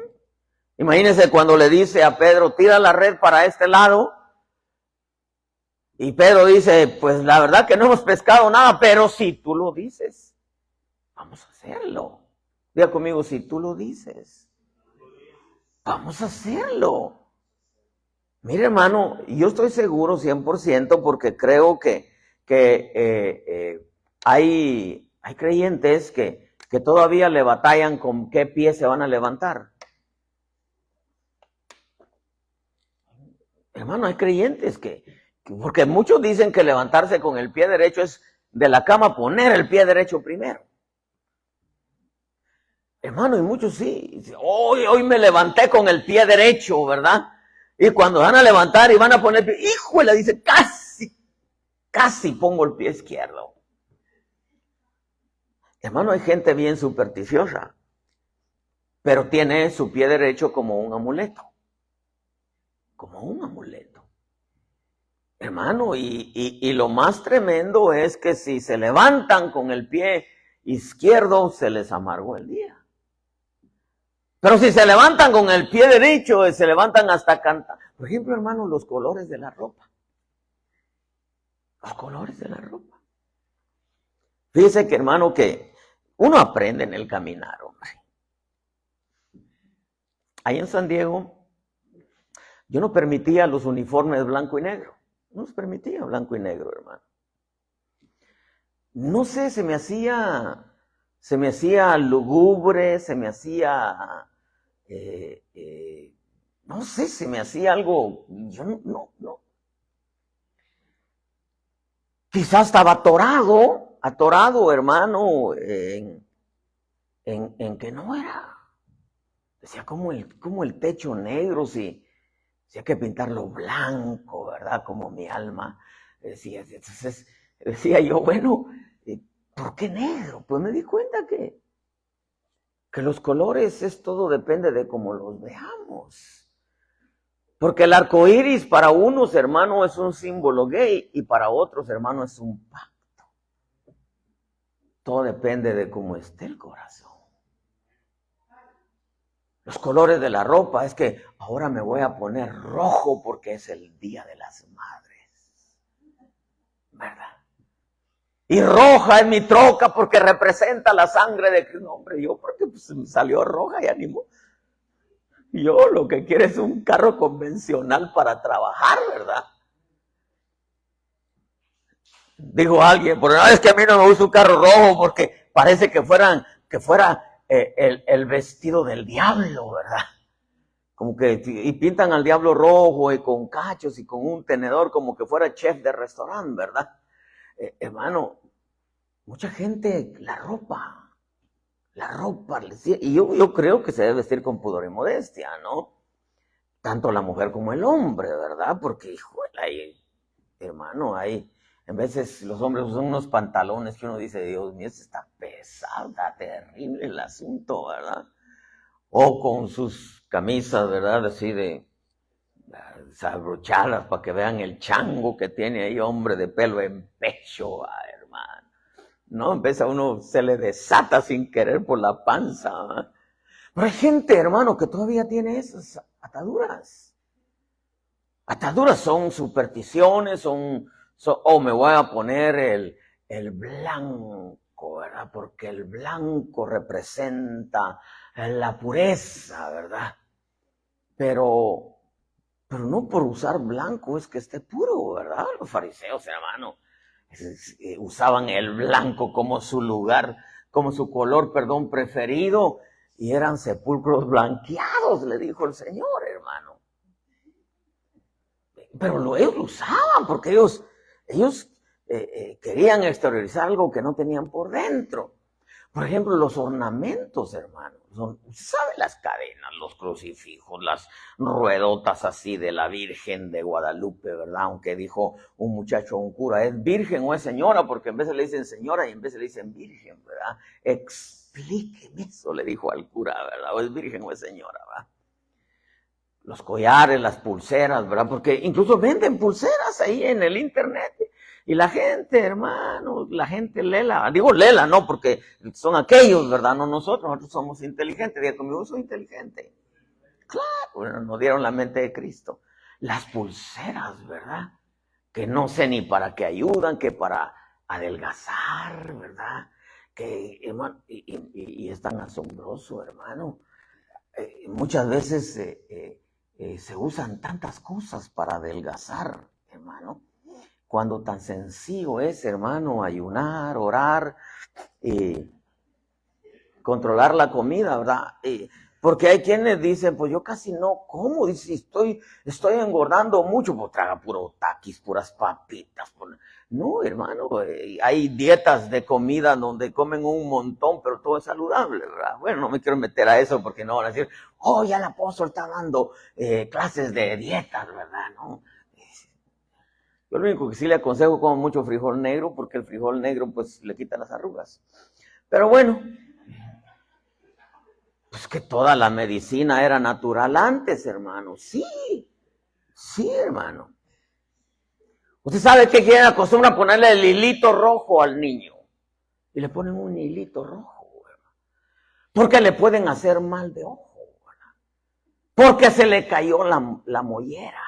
Imagínense cuando le dice a Pedro, tira la red para este lado. Y Pedro dice, pues la verdad que no hemos pescado nada, pero si tú lo dices, vamos a hacerlo. Diga conmigo, si tú lo dices, vamos a hacerlo. Mire, hermano, yo estoy seguro 100% porque creo que hay creyentes que todavía le batallan con qué pie se van a levantar. Hermano, hay creyentes porque muchos dicen que levantarse con el pie derecho es de la cama poner el pie derecho primero. Hermano, y muchos sí. Hoy me levanté con el pie derecho, ¿verdad? Y cuando van a levantar y van a poner el pie, híjole, dice, casi pongo el pie izquierdo. Hermano, hay gente bien supersticiosa, pero tiene su pie derecho como un amuleto. Como un amuleto. Hermano, y lo más tremendo es que si se levantan con el pie izquierdo, se les amargó el día. Pero si se levantan con el pie derecho, se levantan hasta cantar. Por ejemplo, hermano, los colores de la ropa. Los colores de la ropa. Fíjese que, hermano, que uno aprende en el caminar, hombre. Ahí en San Diego, yo no permitía los uniformes blanco y negro. No los permitía blanco y negro, hermano. no sé, se me hacía lúgubre, se me hacía, no sé, se me hacía algo, yo no. Quizás estaba atorado, hermano, en que no era. Decía, como el techo negro, si hay que pintarlo blanco, ¿verdad? Como mi alma decía. Entonces decía yo, bueno, ¿por qué negro? Pues me di cuenta que los colores todo depende de cómo los veamos. Porque el arco iris para unos, hermano, es un símbolo gay y para otros, hermano, es un pacto. Todo depende de cómo esté el corazón. Los colores de la ropa, es que ahora me voy a poner rojo porque es el Día de las Madres. ¿Verdad? Y roja es mi troca porque representa la sangre de Cristo. No, hombre, yo porque pues, me salió roja y animó. Yo lo que quiero es un carro convencional para trabajar, ¿verdad? Dijo alguien, pero no, es que a mí no me gusta un carro rojo porque parece que fuera el vestido del diablo, ¿verdad? Como que, y pintan al diablo rojo y con cachos y con un tenedor como que fuera chef de restaurante, ¿verdad? Hermano, mucha gente, la ropa, y yo creo que se debe vestir con pudor y modestia, ¿no? Tanto la mujer como el hombre, ¿verdad? Porque, híjole, hermano, en veces los hombres usan unos pantalones que uno dice, Dios mío, está pesado, está terrible el asunto, ¿verdad? O con sus camisas, ¿verdad? Así de desabrochadas para que vean el chango que tiene ahí, hombre de pelo en pecho, hermano. No, empieza uno, se le desata sin querer por la panza, ¿verdad? Pero hay gente, hermano, que todavía tiene esas ataduras. Ataduras son supersticiones, o me voy a poner el blanco, ¿verdad? Porque el blanco representa la pureza, ¿verdad? Pero no por usar blanco es que esté puro, ¿verdad? Los fariseos, hermano, usaban el blanco como su lugar, como su color, preferido, y eran sepulcros blanqueados, le dijo el Señor, hermano. Pero ellos lo usaban porque ellos querían exteriorizar algo que no tenían por dentro. Por ejemplo, los ornamentos, hermanos. ¿Sabe? Las cadenas, los crucifijos, las ruedotas así de la Virgen de Guadalupe, ¿verdad? Aunque dijo un muchacho, un cura, ¿es virgen o es señora? Porque en vez le dicen señora y en vez le dicen virgen, ¿verdad? Explíqueme eso, le dijo al cura, ¿verdad? ¿O es virgen o es señora, ¿verdad? Los collares, las pulseras, ¿verdad? Porque incluso venden pulseras ahí en el internet. Y la gente, hermano, la gente lela, digo lela, no, porque son aquellos, ¿verdad? No nosotros somos inteligentes. Diga conmigo, soy inteligente. Claro, bueno, nos dieron la mente de Cristo. Las pulseras, ¿verdad? Que no sé ni para qué ayudan, que para adelgazar, ¿verdad? Que, hermano, y es tan asombroso, hermano. Muchas veces se usan tantas cosas para adelgazar, hermano. Cuando tan sencillo es, hermano, ayunar, orar, controlar la comida, ¿verdad? Porque hay quienes dicen, pues yo casi no como, dice, estoy engordando mucho, pues traga puro taquis, puras papitas. No, hermano, hay dietas de comida donde comen un montón, pero todo es saludable, ¿verdad? Bueno, no me quiero meter a eso porque no van a decir, oh, ya el apóstol está dando clases de dietas, ¿verdad? No. Yo lo único que sí le aconsejo, como mucho frijol negro, porque el frijol negro pues le quita las arrugas. Pero bueno, pues que toda la medicina era natural antes, hermano. Sí, hermano. Usted sabe que quieren acostumbrar ponerle el hilito rojo al niño. Y le ponen un hilito rojo, ¿verdad? Porque le pueden hacer mal de ojo, ¿verdad? Porque se le cayó la mollera.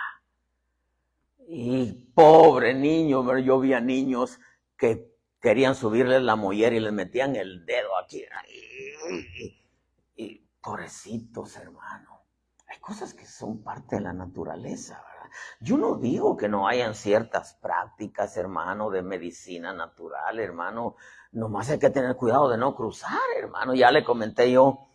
Y pobre niño, ¿verdad? Yo vi a niños que querían subirles la mollera y les metían el dedo aquí. Y pobrecitos, hermano. Hay cosas que son parte de la naturaleza, ¿verdad? Yo no digo que no hayan ciertas prácticas, hermano, de medicina natural, hermano. Nomás hay que tener cuidado de no cruzar, hermano. Ya le comenté yo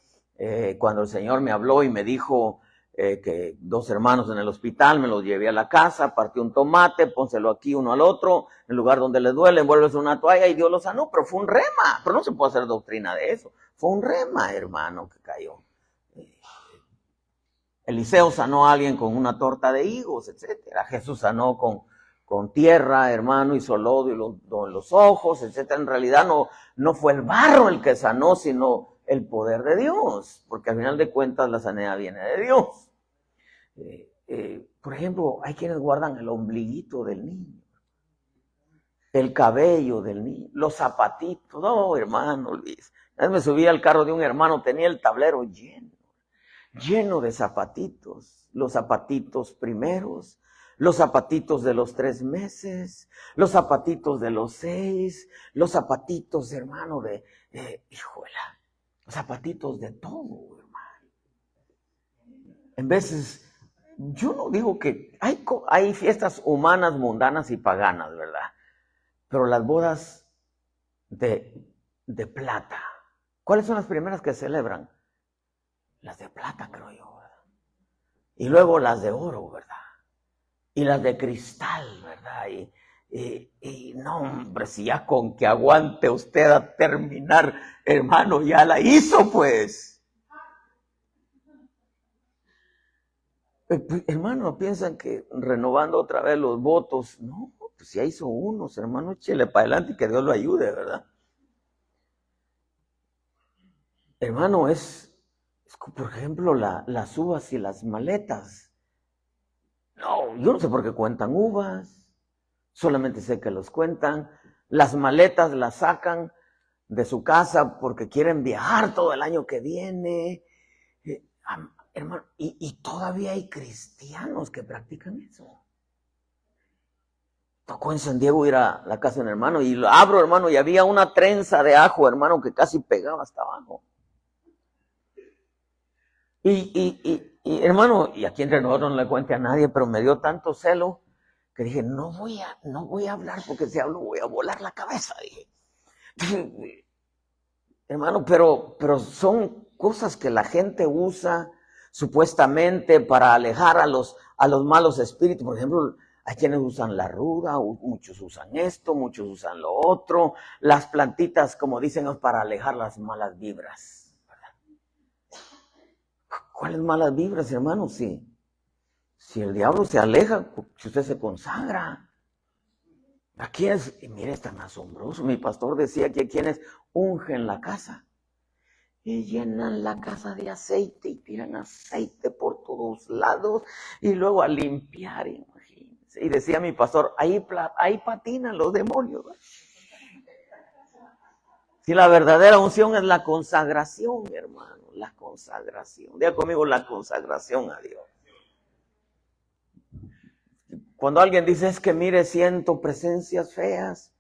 cuando el Señor me habló y me dijo que 2 hermanos en el hospital, me los llevé a la casa, partí un tomate, pónselo aquí uno al otro, en el lugar donde le duele, envuelves una toalla y Dios lo sanó. Pero fue un rema, pero no se puede hacer doctrina de eso. Fue un rema, hermano, que cayó. Eliseo sanó a alguien con una torta de higos, etcétera. Jesús sanó con tierra, hermano, hizo lodo en los ojos, etcétera. En realidad no fue el barro el que sanó, sino el poder de Dios, porque al final de cuentas la sanidad viene de Dios. Por ejemplo, hay quienes guardan el ombliguito del niño, el cabello del niño, los zapatitos. No, hermano Luis. Una vez me subí al carro de un hermano, tenía el tablero lleno de zapatitos, los zapatitos primeros, los zapatitos de los 3 meses, los zapatitos de los 6, los zapatitos, hermano, híjola, los zapatitos de todo, hermano. En veces, yo no digo que hay fiestas humanas, mundanas y paganas, ¿verdad? Pero las bodas de plata, ¿cuáles son las primeras que celebran? Las de plata, creo yo, ¿verdad? Y luego las de oro, ¿verdad? Y las de cristal, ¿verdad? Y no, hombre, si ya con que aguante usted a terminar, hermano, ya la hizo, pues. Hermano, piensan que renovando otra vez los votos, no, pues ya hizo unos, hermano, échele para adelante y que Dios lo ayude, ¿verdad? Hermano, por ejemplo, las uvas y las maletas. No, yo no sé por qué cuentan uvas, solamente sé que los cuentan. Las maletas las sacan de su casa porque quieren viajar todo el año que viene. Hermano, y todavía hay cristianos que practican eso. Tocó en San Diego ir a la casa de un hermano y lo abro, hermano, y había una trenza de ajo, hermano, que casi pegaba hasta abajo. Y hermano, y aquí entre nosotros no le cuente a nadie, pero me dio tanto celo que dije, no voy a hablar porque si hablo voy a volar la cabeza, dije. Hermano, pero son cosas que la gente usa supuestamente para alejar a los malos espíritus. Por ejemplo, hay quienes usan la ruda, muchos usan esto, muchos usan lo otro. Las plantitas, como dicen, es para alejar las malas vibras. ¿Cuáles malas vibras, hermano? Si el diablo se aleja, si usted se consagra. ¿A quiénes? Y mire, es tan asombroso. Mi pastor decía que a quienes ungen la casa y llenan la casa de aceite y tiran aceite por todos lados y luego a limpiar, imagínense. Y decía mi pastor, ahí patinan los demonios, ¿verdad? Si la verdadera unción es la consagración, hermano, la consagración. Diga conmigo, la consagración a Dios. Cuando alguien dice, es que mire, siento presencias feas,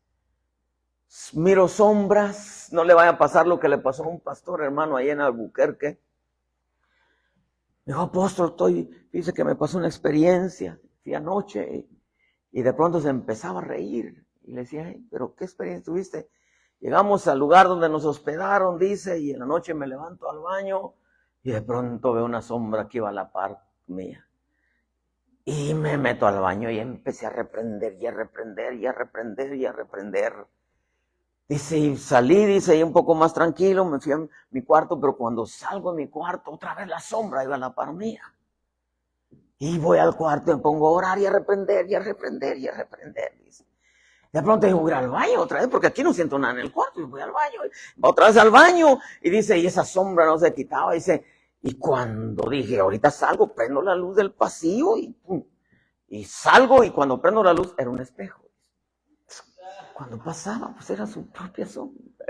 miro sombras, no le vaya a pasar lo que le pasó a un pastor, hermano, ahí en Albuquerque. Me dijo, apóstol, dice que me pasó una experiencia, fui anoche, y de pronto se empezaba a reír. Y le decía, pero ¿qué experiencia tuviste? Llegamos al lugar donde nos hospedaron, dice, y en la noche me levanto al baño, y de pronto veo una sombra que iba a la par mía. Y me meto al baño y empecé a reprender, y a reprender, y a reprender, y a reprender. Dice, y salí, dice, y un poco más tranquilo, me fui a mi cuarto, pero cuando salgo de mi cuarto, otra vez la sombra iba a la par mía. Y voy al cuarto y me pongo a orar y a reprender, y a reprender, y a reprender, dice. De pronto digo, voy al baño otra vez, porque aquí no siento nada en el cuarto, y voy al baño, otra vez al baño, y dice, y esa sombra no se quitaba, dice, y cuando dije, ahorita salgo, prendo la luz del pasillo, y salgo, y cuando prendo la luz, era un espejo. Cuando pasaba, pues era su propia sombra.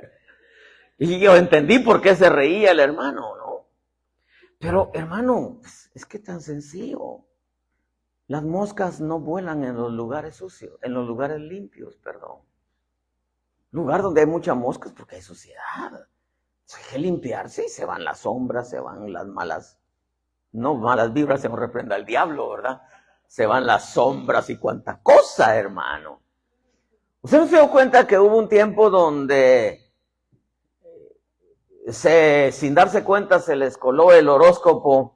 Y yo entendí por qué se reía el hermano, ¿no? Pero, hermano, pues, es que tan sencillo. Las moscas no vuelan en los lugares sucios, en los lugares limpios, perdón. Lugar donde hay muchas moscas porque hay suciedad. Hay que limpiarse y se van las sombras, se van las malas, no malas vibras, se nos reprenda al diablo, ¿verdad? se van las sombras y cuánta cosa, hermano. ¿Usted no se dio cuenta que hubo un tiempo donde sin darse cuenta se les coló el horóscopo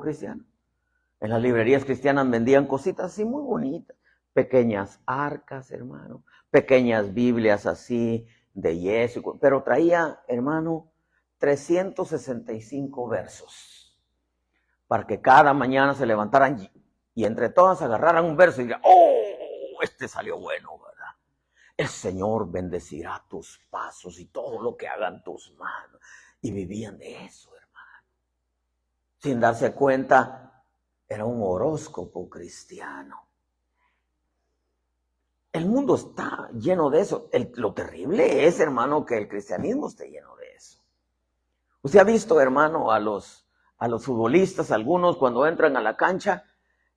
cristiano? En las librerías cristianas vendían cositas así muy bonitas, pequeñas arcas, hermano, pequeñas Biblias así de yeso, pero traía, hermano, 365 versos para que cada mañana se levantaran y entre todas agarraran un verso y digan, ¡oh, este salió bueno, verdad! El Señor bendecirá tus pasos y todo lo que hagan tus manos. Y vivían de eso, hermano. Sin darse cuenta, era un horóscopo cristiano. El mundo está lleno de eso. Lo terrible es, hermano, que el cristianismo esté lleno de eso. Usted ha visto, hermano, a los futbolistas, algunos cuando entran a la cancha,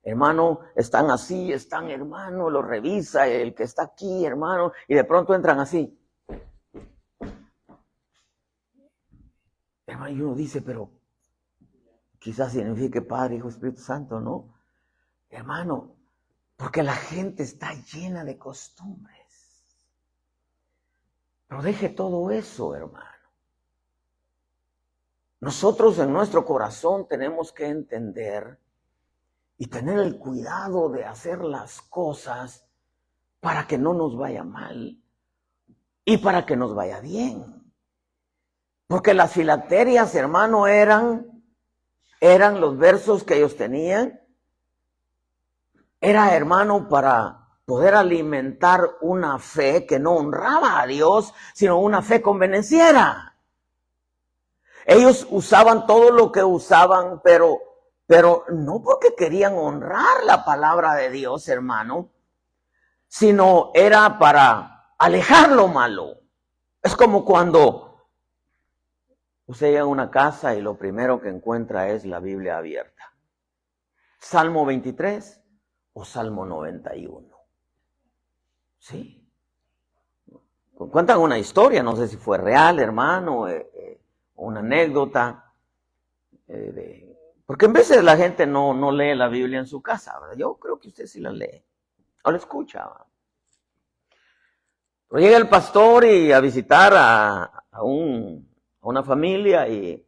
hermano, están así, hermano, lo revisa el que está aquí, hermano, y de pronto entran así. Hermano, y uno dice, pero quizás signifique Padre, Hijo, Espíritu Santo, ¿no? Hermano, porque la gente está llena de costumbres. Pero deje todo eso, hermano. Nosotros en nuestro corazón tenemos que entender y tener el cuidado de hacer las cosas para que no nos vaya mal y para que nos vaya bien. Porque las filacterias, hermano, eran los versos que ellos tenían. Era, hermano, para poder alimentar una fe que no honraba a Dios, sino una fe convenenciera. Ellos usaban todo lo que usaban, pero no porque querían honrar la palabra de Dios, hermano, sino era para alejar lo malo. Es como cuando usted llega a una casa y lo primero que encuentra es la Biblia abierta. Salmo 23 o Salmo 91. Sí. Cuentan una historia, no sé si fue real, hermano, una anécdota, porque en veces la gente no lee la Biblia en su casa, ¿verdad? Yo creo que usted sí la lee, o la escucha, ¿verdad? Pero llega el pastor y a visitar a una familia y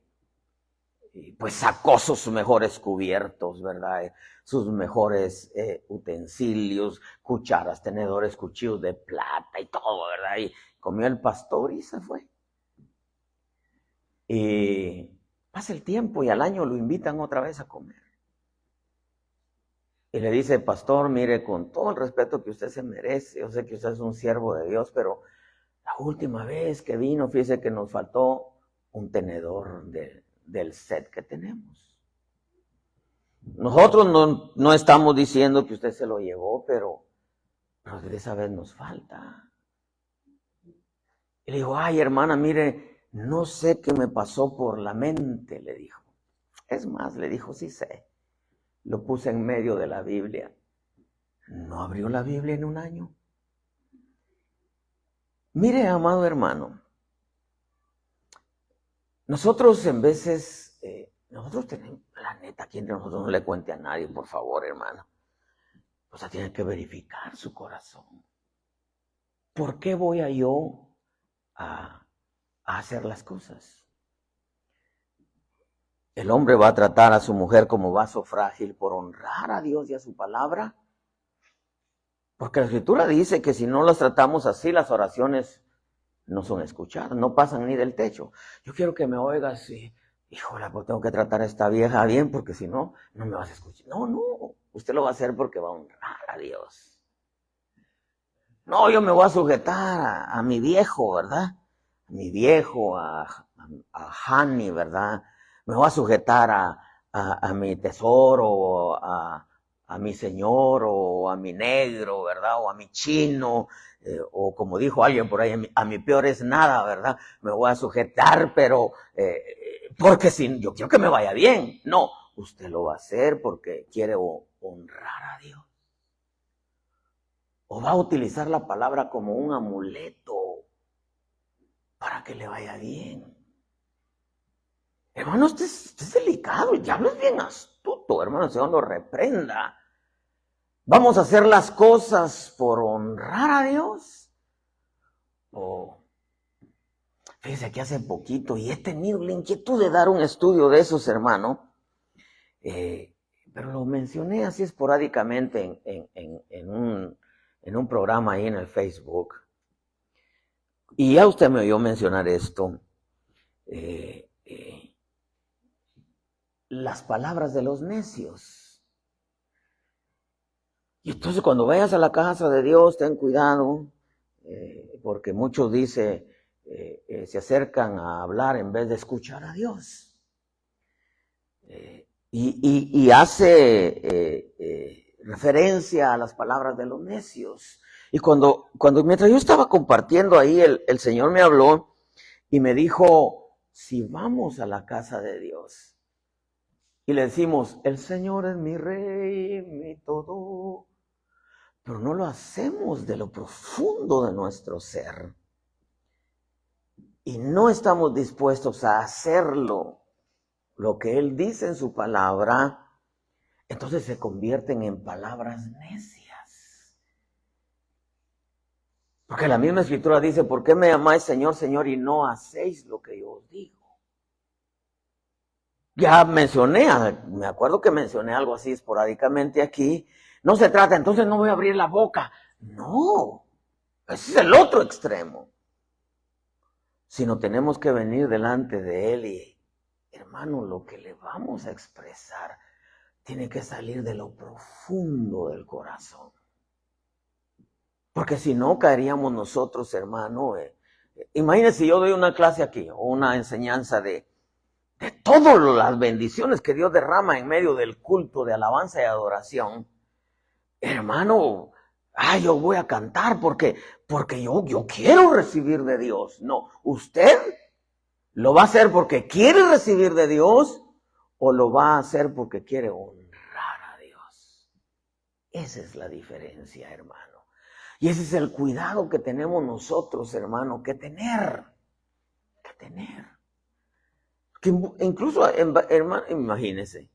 pues sacó sus mejores cubiertos, ¿verdad? Sus mejores utensilios, cucharas, tenedores, cuchillos de plata y todo, ¿verdad? Y comió el pastor y se fue. Y pasa el tiempo y al año lo invitan otra vez a comer. Y le dice, pastor, mire, con todo el respeto que usted se merece, yo sé que usted es un siervo de Dios, pero la última vez que vino, fíjese que nos faltó un tenedor del set que tenemos. Nosotros no estamos diciendo que usted se lo llevó, pero de esa vez nos falta. Y le dijo, ay, hermana, mire, no sé qué me pasó por la mente, le dijo. Es más, le dijo, sí sé. Lo puse en medio de la Biblia. No abrió la Biblia en un año. Mire, amado hermano, nosotros en veces, nosotros tenemos, la neta, aquí entre nosotros no le cuente a nadie, por favor, hermano. O sea, tiene que verificar su corazón. ¿Por qué voy yo a hacer las cosas? El hombre va a tratar a su mujer como vaso frágil por honrar a Dios y a su palabra. Porque la Escritura dice que si no las tratamos así, las oraciones no son escuchadas, no pasan ni del techo. Yo quiero que me oigas y, híjole, pues tengo que tratar a esta vieja bien porque si no, no me vas a escuchar. No, usted lo va a hacer porque va a honrar a Dios. No, yo me voy a sujetar a mi viejo, ¿verdad? A mi viejo, a Hani, ¿verdad? Me voy a sujetar a mi tesoro, a mi señor, o a mi negro, ¿verdad? O a mi chino, o como dijo alguien por ahí, a mi peor es nada, ¿verdad? Me voy a sujetar, pero porque si yo quiero que me vaya bien. No, usted lo va a hacer porque quiere honrar a Dios. O va a utilizar la palabra como un amuleto para que le vaya bien. Hermano, usted es delicado, el diablo es bien astuto. roto, hermano, el Señor lo reprenda. ¿Vamos a hacer las cosas por honrar a Dios? Fíjese que hace poquito, y he tenido la inquietud de dar un estudio de esos, hermano, pero lo mencioné así esporádicamente en un programa ahí en el Facebook. Y ya usted me oyó mencionar esto. Las palabras de los necios. Y entonces cuando vayas a la casa de Dios, ten cuidado, porque muchos dicen, se acercan a hablar en vez de escuchar a Dios. Y hace referencia a las palabras de los necios. Y mientras yo estaba compartiendo ahí, el Señor me habló y me dijo, si vamos a la casa de Dios y le decimos, el Señor es mi rey, mi todo, pero no lo hacemos de lo profundo de nuestro ser y no estamos dispuestos a hacerlo, lo que Él dice en su palabra, entonces se convierten en palabras necias. Porque la misma Escritura dice, ¿por qué me llamáis Señor, Señor, y no hacéis lo que yo os digo? Ya me acuerdo que mencioné algo así esporádicamente aquí. No se trata, entonces no voy a abrir la boca. No, ese es el otro extremo. Sino tenemos que venir delante de Él y, hermano, lo que le vamos a expresar tiene que salir de lo profundo del corazón. Porque si no, caeríamos nosotros, hermano. Imagínense, yo doy una clase aquí, o una enseñanza de todas las bendiciones que Dios derrama en medio del culto de alabanza y adoración. Hermano, yo voy a cantar porque yo quiero recibir de Dios. No, usted lo va a hacer porque quiere recibir de Dios o lo va a hacer porque quiere honrar a Dios. Esa es la diferencia, hermano. Y ese es el cuidado que tenemos nosotros, hermano, que tener. Que incluso, hermano, imagínese,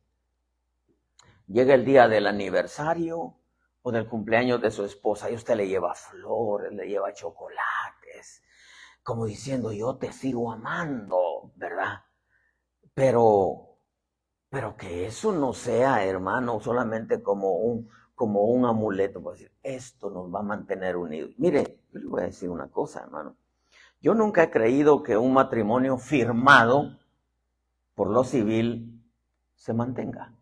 llega el día del aniversario o del cumpleaños de su esposa y usted le lleva flores, le lleva chocolates, como diciendo, yo te sigo amando, ¿verdad? Pero que eso no sea, hermano, solamente como un amuleto, para decir, esto nos va a mantener unidos. Mire, yo le voy a decir una cosa, hermano. Yo nunca he creído que un matrimonio firmado por lo civil se mantenga.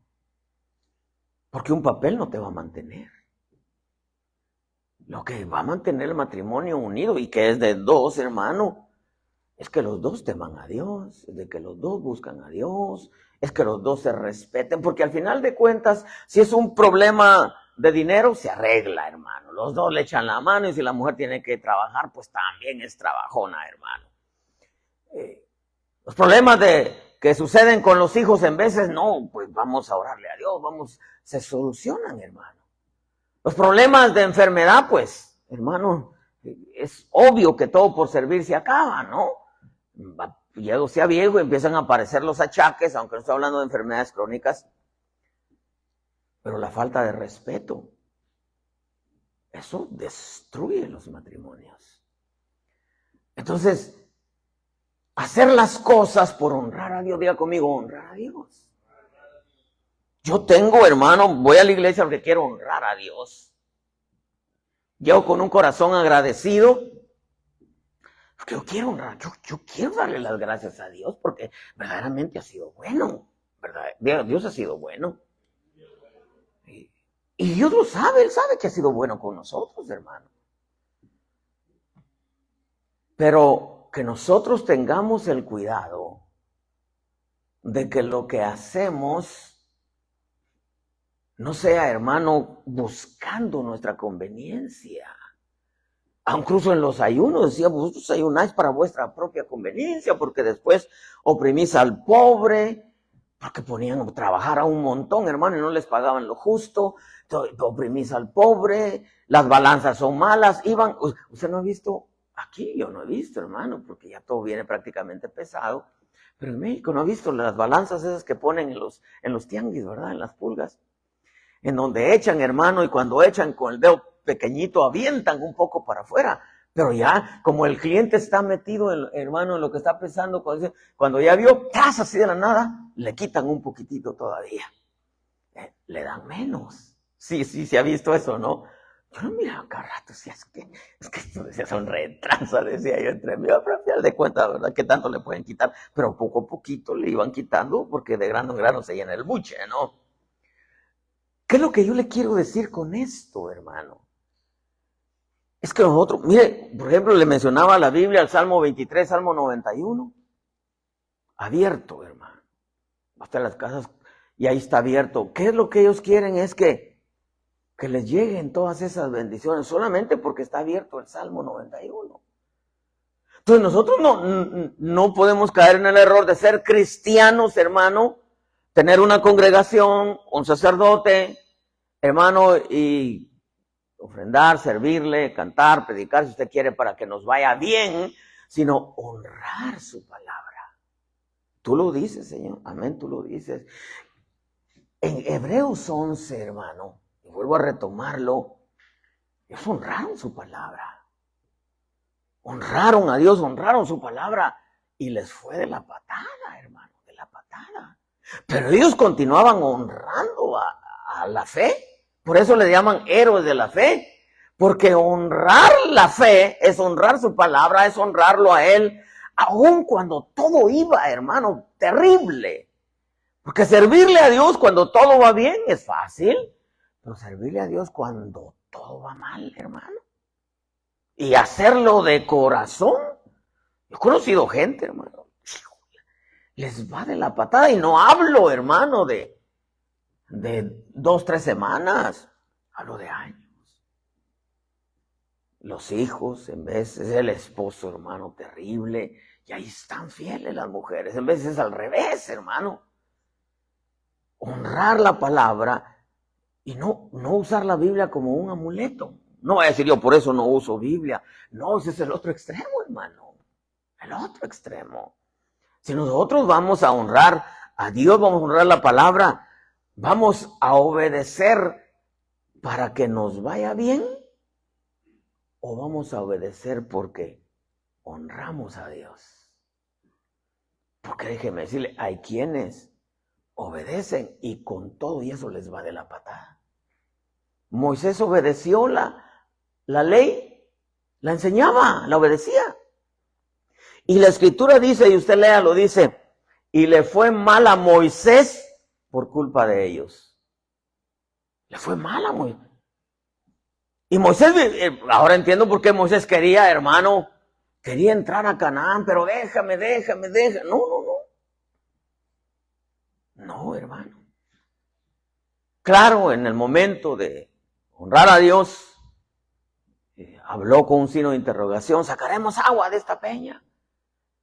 Porque un papel no te va a mantener. Lo que va a mantener el matrimonio unido y que es de dos, hermano, es que los dos teman a Dios, es de que los dos buscan a Dios, es que los dos se respeten, porque al final de cuentas, si es un problema de dinero, se arregla, hermano. Los dos le echan la mano y si la mujer tiene que trabajar, pues también es trabajona, hermano. Los problemas que suceden con los hijos en veces, no, pues vamos a orarle a Dios, se solucionan, hermano. Los problemas de enfermedad, pues, hermano, es obvio que todo por servir se acaba, ¿no? Llego sea viejo y empiezan a aparecer los achaques, aunque no estoy hablando de enfermedades crónicas, pero la falta de respeto, eso destruye los matrimonios. Entonces, hacer las cosas por honrar a Dios, diga conmigo, honrar a Dios. Yo tengo, hermano, voy a la iglesia porque quiero honrar a Dios. Llego con un corazón agradecido, porque yo quiero honrar, yo quiero darle las gracias a Dios porque verdaderamente ha sido bueno, ¿verdad? Dios ha sido bueno. Y Dios lo sabe, Él sabe que ha sido bueno con nosotros, hermano. Pero que nosotros tengamos el cuidado de que lo que hacemos no sea, hermano, buscando nuestra conveniencia. Incluso en los ayunos decía, vosotros ayunáis para vuestra propia conveniencia, porque después oprimís al pobre, porque ponían a trabajar a un montón, hermano, y no les pagaban lo justo, oprimís al pobre, las balanzas son malas, ¿usted no ha visto? Aquí yo no he visto, hermano, porque ya todo viene prácticamente pesado, Pero en México no he visto las balanzas esas que ponen en los tianguis, ¿verdad? En las pulgas. En donde echan, hermano, y cuando echan con el dedo pequeñito avientan un poco para afuera. Pero ya, como el cliente está metido, hermano, en lo que está pesando, cuando ya vio, ¡tras! Así de la nada, le quitan un poquitito todavía. Le dan menos. Sí, se ha visto eso, ¿no? Yo no miraba cada rato, decía, es que esto decía, son retranzas, decía yo entre mí, pero al final de cuentas, ¿verdad? ¿Qué tanto le pueden quitar? Pero poco a poquito le iban quitando, porque de grano en grano se llena el buche, ¿no? ¿Qué es lo que yo le quiero decir con esto, hermano? Es que nosotros, mire, por ejemplo, le mencionaba la Biblia, el Salmo 23, Salmo 91, abierto, hermano. Hasta en las casas, y ahí está abierto. ¿Qué es lo que ellos quieren? Es que les lleguen todas esas bendiciones, solamente porque está abierto el Salmo 91. Entonces nosotros no podemos caer en el error de ser cristianos, hermano, tener una congregación, un sacerdote, hermano, y ofrendar, servirle, cantar, predicar, si usted quiere, para que nos vaya bien, sino honrar su palabra. Tú lo dices, Señor, amén, tú lo dices. En Hebreos 11, hermano, y vuelvo a retomarlo, ellos honraron su palabra. Honraron a Dios, honraron su palabra, y les fue de la patada, hermano, de la patada. Pero ellos continuaban honrando a la fe. Por eso le llaman héroes de la fe. Porque honrar la fe es honrar su palabra, es honrarlo a Él, aun cuando todo iba, hermano, terrible. Porque servirle a Dios cuando todo va bien es fácil, pero servirle a Dios cuando todo va mal, hermano. Y hacerlo de corazón. Yo he conocido gente, hermano, les va de la patada, y no hablo, hermano, de 2, 3 semanas, hablo de años. Los hijos, en vez es el esposo, hermano, terrible, y ahí están fieles las mujeres, en vez es al revés, hermano. Honrar la palabra y no usar la Biblia como un amuleto. No voy a decir yo por eso no uso Biblia. No, ese es el otro extremo, hermano. El otro extremo. Si nosotros vamos a honrar a Dios, vamos a honrar la palabra, vamos a obedecer para que nos vaya bien, o vamos a obedecer porque honramos a Dios. Porque déjeme decirle, hay quienes obedecen y con todo y eso les va de la patada. Moisés obedeció la ley, la enseñaba, la obedecía. Y la escritura dice, y usted léalo, dice, y le fue mal a Moisés por culpa de ellos. Le fue mal a Moisés. Y Moisés, ahora entiendo por qué Moisés quería, hermano, quería entrar a Canaán, pero déjame. No, hermano. Claro, en el momento de honrar a Dios, habló con un signo de interrogación, sacaremos agua de esta peña.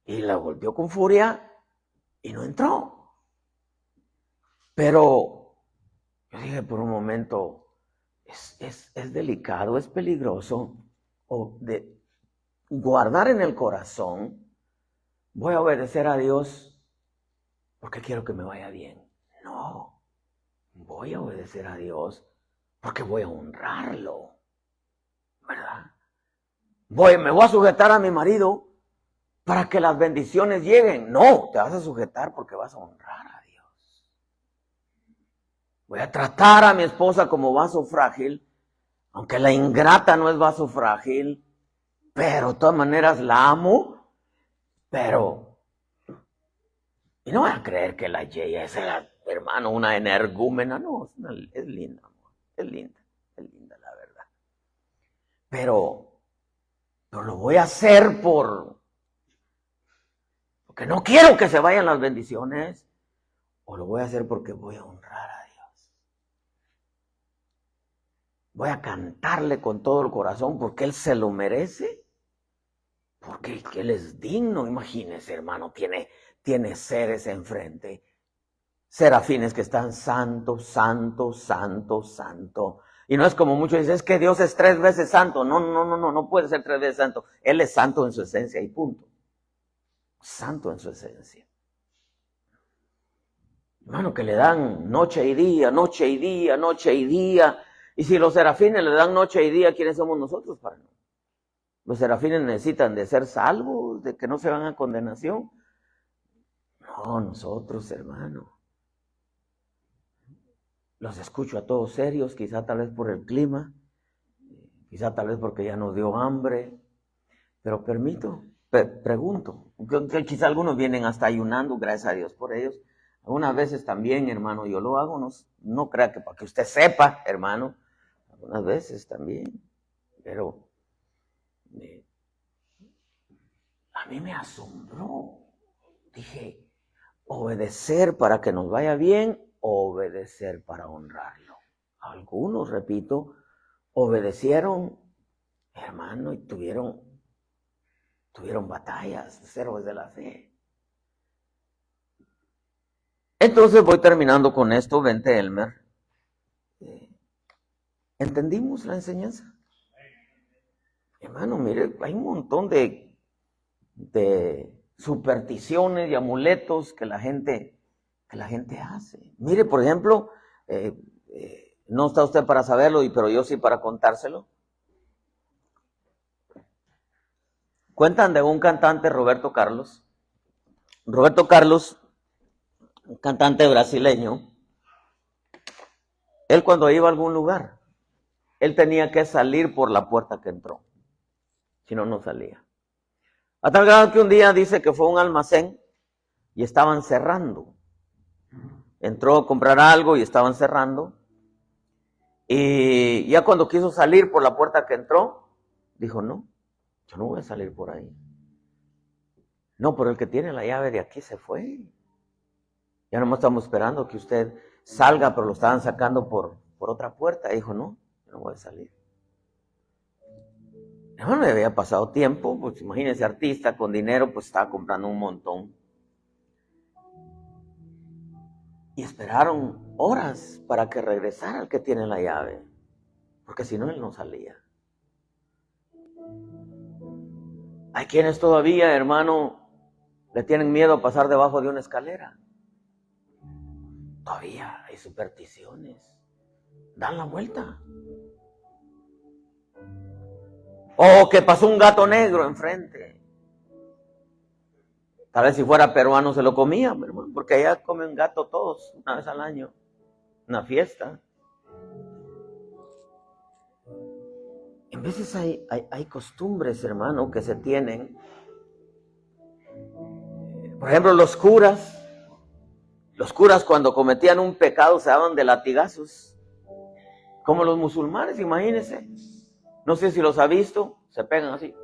Y la golpeó con furia y no entró. Pero yo dije por un momento, es delicado, es peligroso, o de guardar en el corazón, voy a obedecer a Dios porque quiero que me vaya bien. No, voy a obedecer a Dios porque voy a honrarlo, ¿verdad? Me voy a sujetar a mi marido para que las bendiciones lleguen. No, te vas a sujetar porque vas a honrar a Dios. Voy a tratar a mi esposa como vaso frágil, aunque la ingrata no es vaso frágil, pero de todas maneras la amo, y no voy a creer que la Yeya es, hermano, una energúmena. No, es linda, amor, es linda la verdad. Pero lo voy a hacer porque no quiero que se vayan las bendiciones, o lo voy a hacer porque voy a honrar a Dios. Voy a cantarle con todo el corazón porque Él se lo merece, porque Él es digno. Imagínese, hermano, tiene seres enfrente, serafines que están santo, santo, santo, santo. Y no es como muchos dicen, es que Dios es 3 veces santo. No puede ser 3 veces santo. Él es santo en su esencia y punto. Santo en su esencia. Hermano, que le dan noche y día, noche y día, noche y día. Y si los serafines le dan noche y día, ¿quiénes somos nosotros para no? Los serafines necesitan de ser salvos, de que no se van a condenación. No, nosotros, hermano. Los escucho a todos serios, quizá tal vez por el clima, quizá tal vez porque ya nos dio hambre, pero pregunto, que quizá algunos vienen hasta ayunando, gracias a Dios por ellos. Algunas veces también, hermano, yo lo hago, no crea que para que usted sepa, hermano, algunas veces también, pero a mí me asombró. Dije, obedecer para que nos vaya bien, obedecer para honrarlo. Algunos, repito, obedecieron, hermano, y tuvieron batallas, héroes de la fe. Entonces voy terminando con esto, vente Elmer. ¿Entendimos la enseñanza? Hermano, mire, hay un montón de supersticiones y amuletos que la gente hace. Mire, por ejemplo, no está usted para saberlo, pero yo sí para contárselo. Cuentan de un cantante, Roberto Carlos. Roberto Carlos, un cantante brasileño. Él cuando iba a algún lugar, él tenía que salir por la puerta que entró. Si no, no salía. A tal grado que un día dice que fue a un almacén y estaban cerrando. Entró a comprar algo y estaban cerrando. Y ya cuando quiso salir por la puerta que entró, dijo, no, yo no voy a salir por ahí. No, pero el que tiene la llave de aquí se fue. Ya nomás estamos esperando que usted salga, pero lo estaban sacando por otra puerta. Y dijo, no, yo no voy a salir. No me había pasado tiempo, pues imagínense, artista con dinero, pues estaba comprando un montón. Y esperaron horas para que regresara el que tiene la llave, porque si no, él no salía. Hay quienes todavía, hermano, le tienen miedo a pasar debajo de una escalera. Todavía hay supersticiones. Dan la vuelta. O que pasó un gato negro enfrente. Tal vez si fuera peruano se lo comía, hermano, porque allá comen gato todos, una vez al año. Una fiesta. En veces hay costumbres, hermano, que se tienen. Por ejemplo, los curas cuando cometían un pecado se daban de latigazos. Como los musulmanes, imagínense. No sé si los ha visto, se pegan así.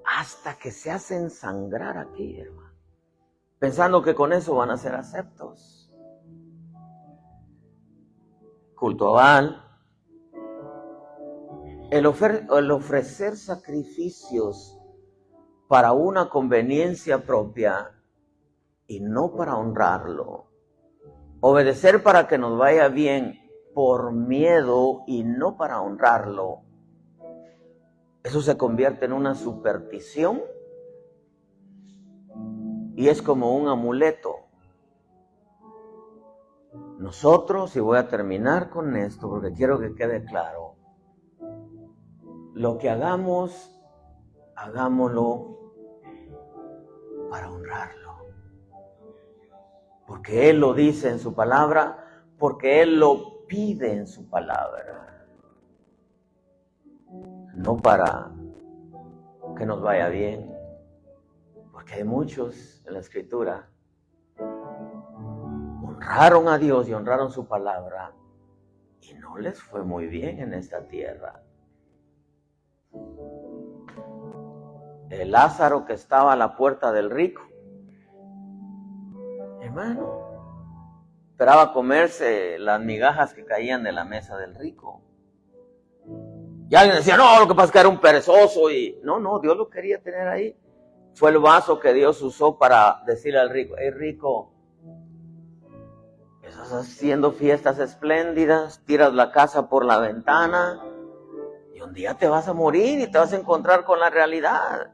Hasta que se hacen sangrar aquí, hermano. Pensando que con eso van a ser aceptos. Culto a Baal. El ofrecer sacrificios para una conveniencia propia y no para honrarlo. Obedecer para que nos vaya bien por miedo y no para honrarlo. Eso se convierte en una superstición y es como un amuleto. Nosotros, y voy a terminar con esto porque quiero que quede claro, lo que hagamos, hagámoslo para honrarlo. Porque Él lo dice en su palabra, porque Él lo pide en su palabra. No para que nos vaya bien, porque hay muchos en la Escritura honraron a Dios y honraron su palabra y no les fue muy bien en esta tierra. El Lázaro que estaba a la puerta del rico, hermano, esperaba comerse las migajas que caían de la mesa del rico. Y alguien decía, no, lo que pasa es que era un perezoso. Y no, Dios lo quería tener ahí. Fue el vaso que Dios usó para decirle al rico, hey rico, estás haciendo fiestas espléndidas, tiras la casa por la ventana y un día te vas a morir y te vas a encontrar con la realidad.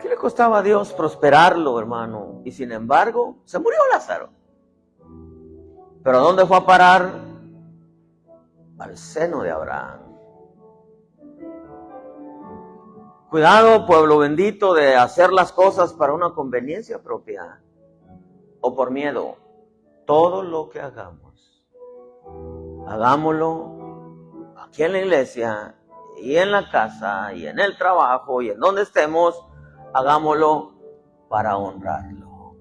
¿Qué le costaba a Dios prosperarlo, hermano? Y sin embargo, se murió Lázaro. ¿Pero ¿a dónde fue a parar? Al seno de Abraham. Cuidado, pueblo bendito, de hacer las cosas para una conveniencia propia o por miedo. Todo lo que hagamos, hagámoslo aquí en la iglesia y en la casa y en el trabajo y en donde estemos, hagámoslo para honrarlo.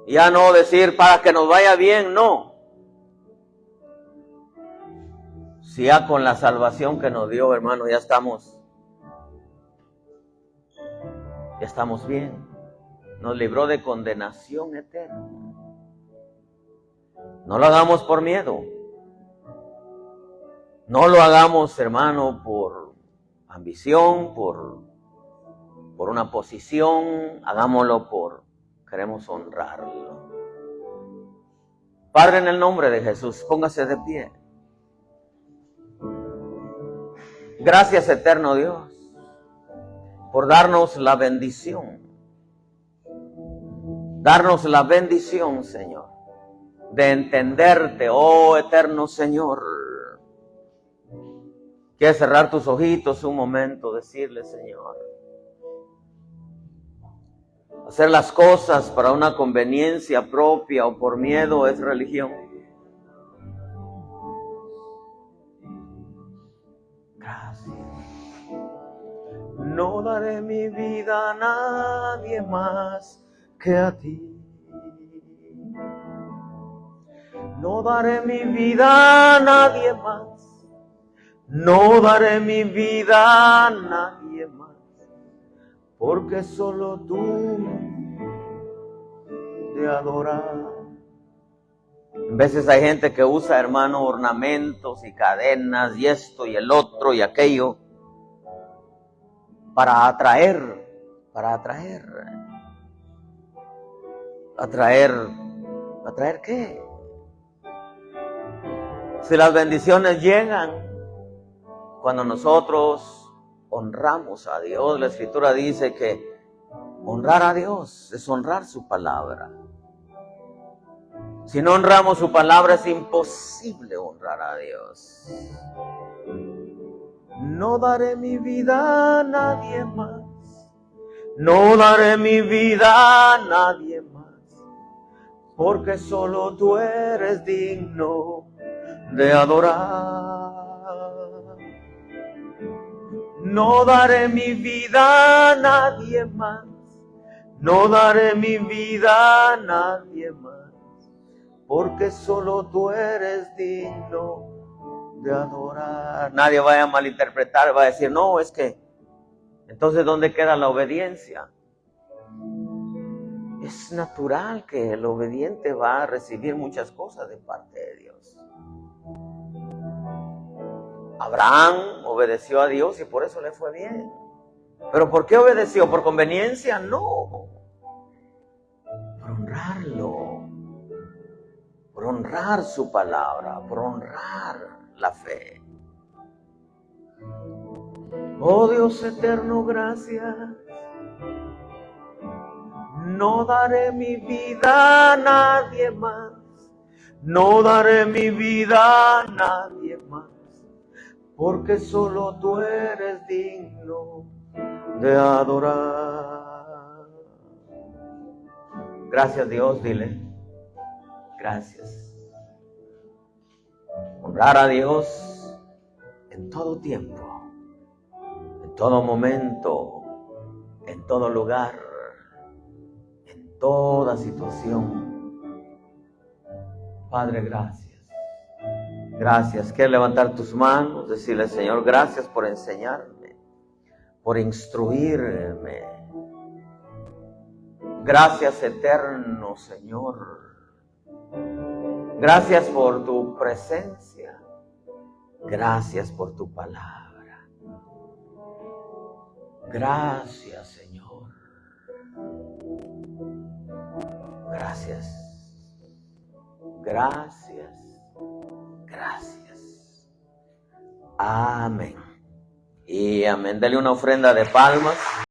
Ya no decir para que nos vaya bien, no. Si ya con la salvación que nos dio, hermano, ya estamos bien. Nos libró de condenación eterna. No lo hagamos por miedo. No lo hagamos, hermano, por ambición, por una posición. Hagámoslo queremos honrarlo. Padre, en el nombre de Jesús, póngase de pie. Gracias, eterno Dios, por darnos la bendición. Darnos la bendición, Señor, de entenderte, oh eterno Señor. Quieres cerrar tus ojitos un momento, decirle, Señor, hacer las cosas para una conveniencia propia o por miedo es religión. Gracias. No daré mi vida a nadie más que a ti. No daré mi vida a nadie más. No daré mi vida a nadie más. Porque solo tú te adoras. En veces hay gente que usa, hermano, ornamentos y cadenas y esto y el otro y aquello para atraer. ¿Atraer qué? Si las bendiciones llegan cuando nosotros honramos a Dios, la Escritura dice que honrar a Dios es honrar su palabra. Si no honramos su palabra, es imposible honrar a Dios. No daré mi vida a nadie más. No daré mi vida a nadie más. Porque solo tú eres digno de adorar. No daré mi vida a nadie más. No daré mi vida a nadie más. Porque solo tú eres digno de adorar. Nadie vaya a malinterpretar, va a decir, no, es que, entonces, ¿dónde queda la obediencia? Es natural que el obediente va a recibir muchas cosas de parte de Dios. Abraham obedeció a Dios y por eso le fue bien. ¿Pero por qué obedeció? ¿Por conveniencia? No. Por honrarlo. Por honrar su palabra, por honrar la fe. Oh Dios eterno, gracias. No daré mi vida a nadie más. No daré mi vida a nadie más. Porque solo tú eres digno de adorar. Gracias, Dios, dile. Gracias. Honrar a Dios en todo tiempo, en todo momento, en todo lugar, en toda situación. Padre, gracias. Gracias. Quiero levantar tus manos, decirle, Señor, gracias por enseñarme, por instruirme. Gracias, eterno Señor. Gracias por tu presencia. Gracias por tu palabra. Gracias, Señor. Gracias. Gracias. Gracias. Amén. Y amén. Dele una ofrenda de palmas.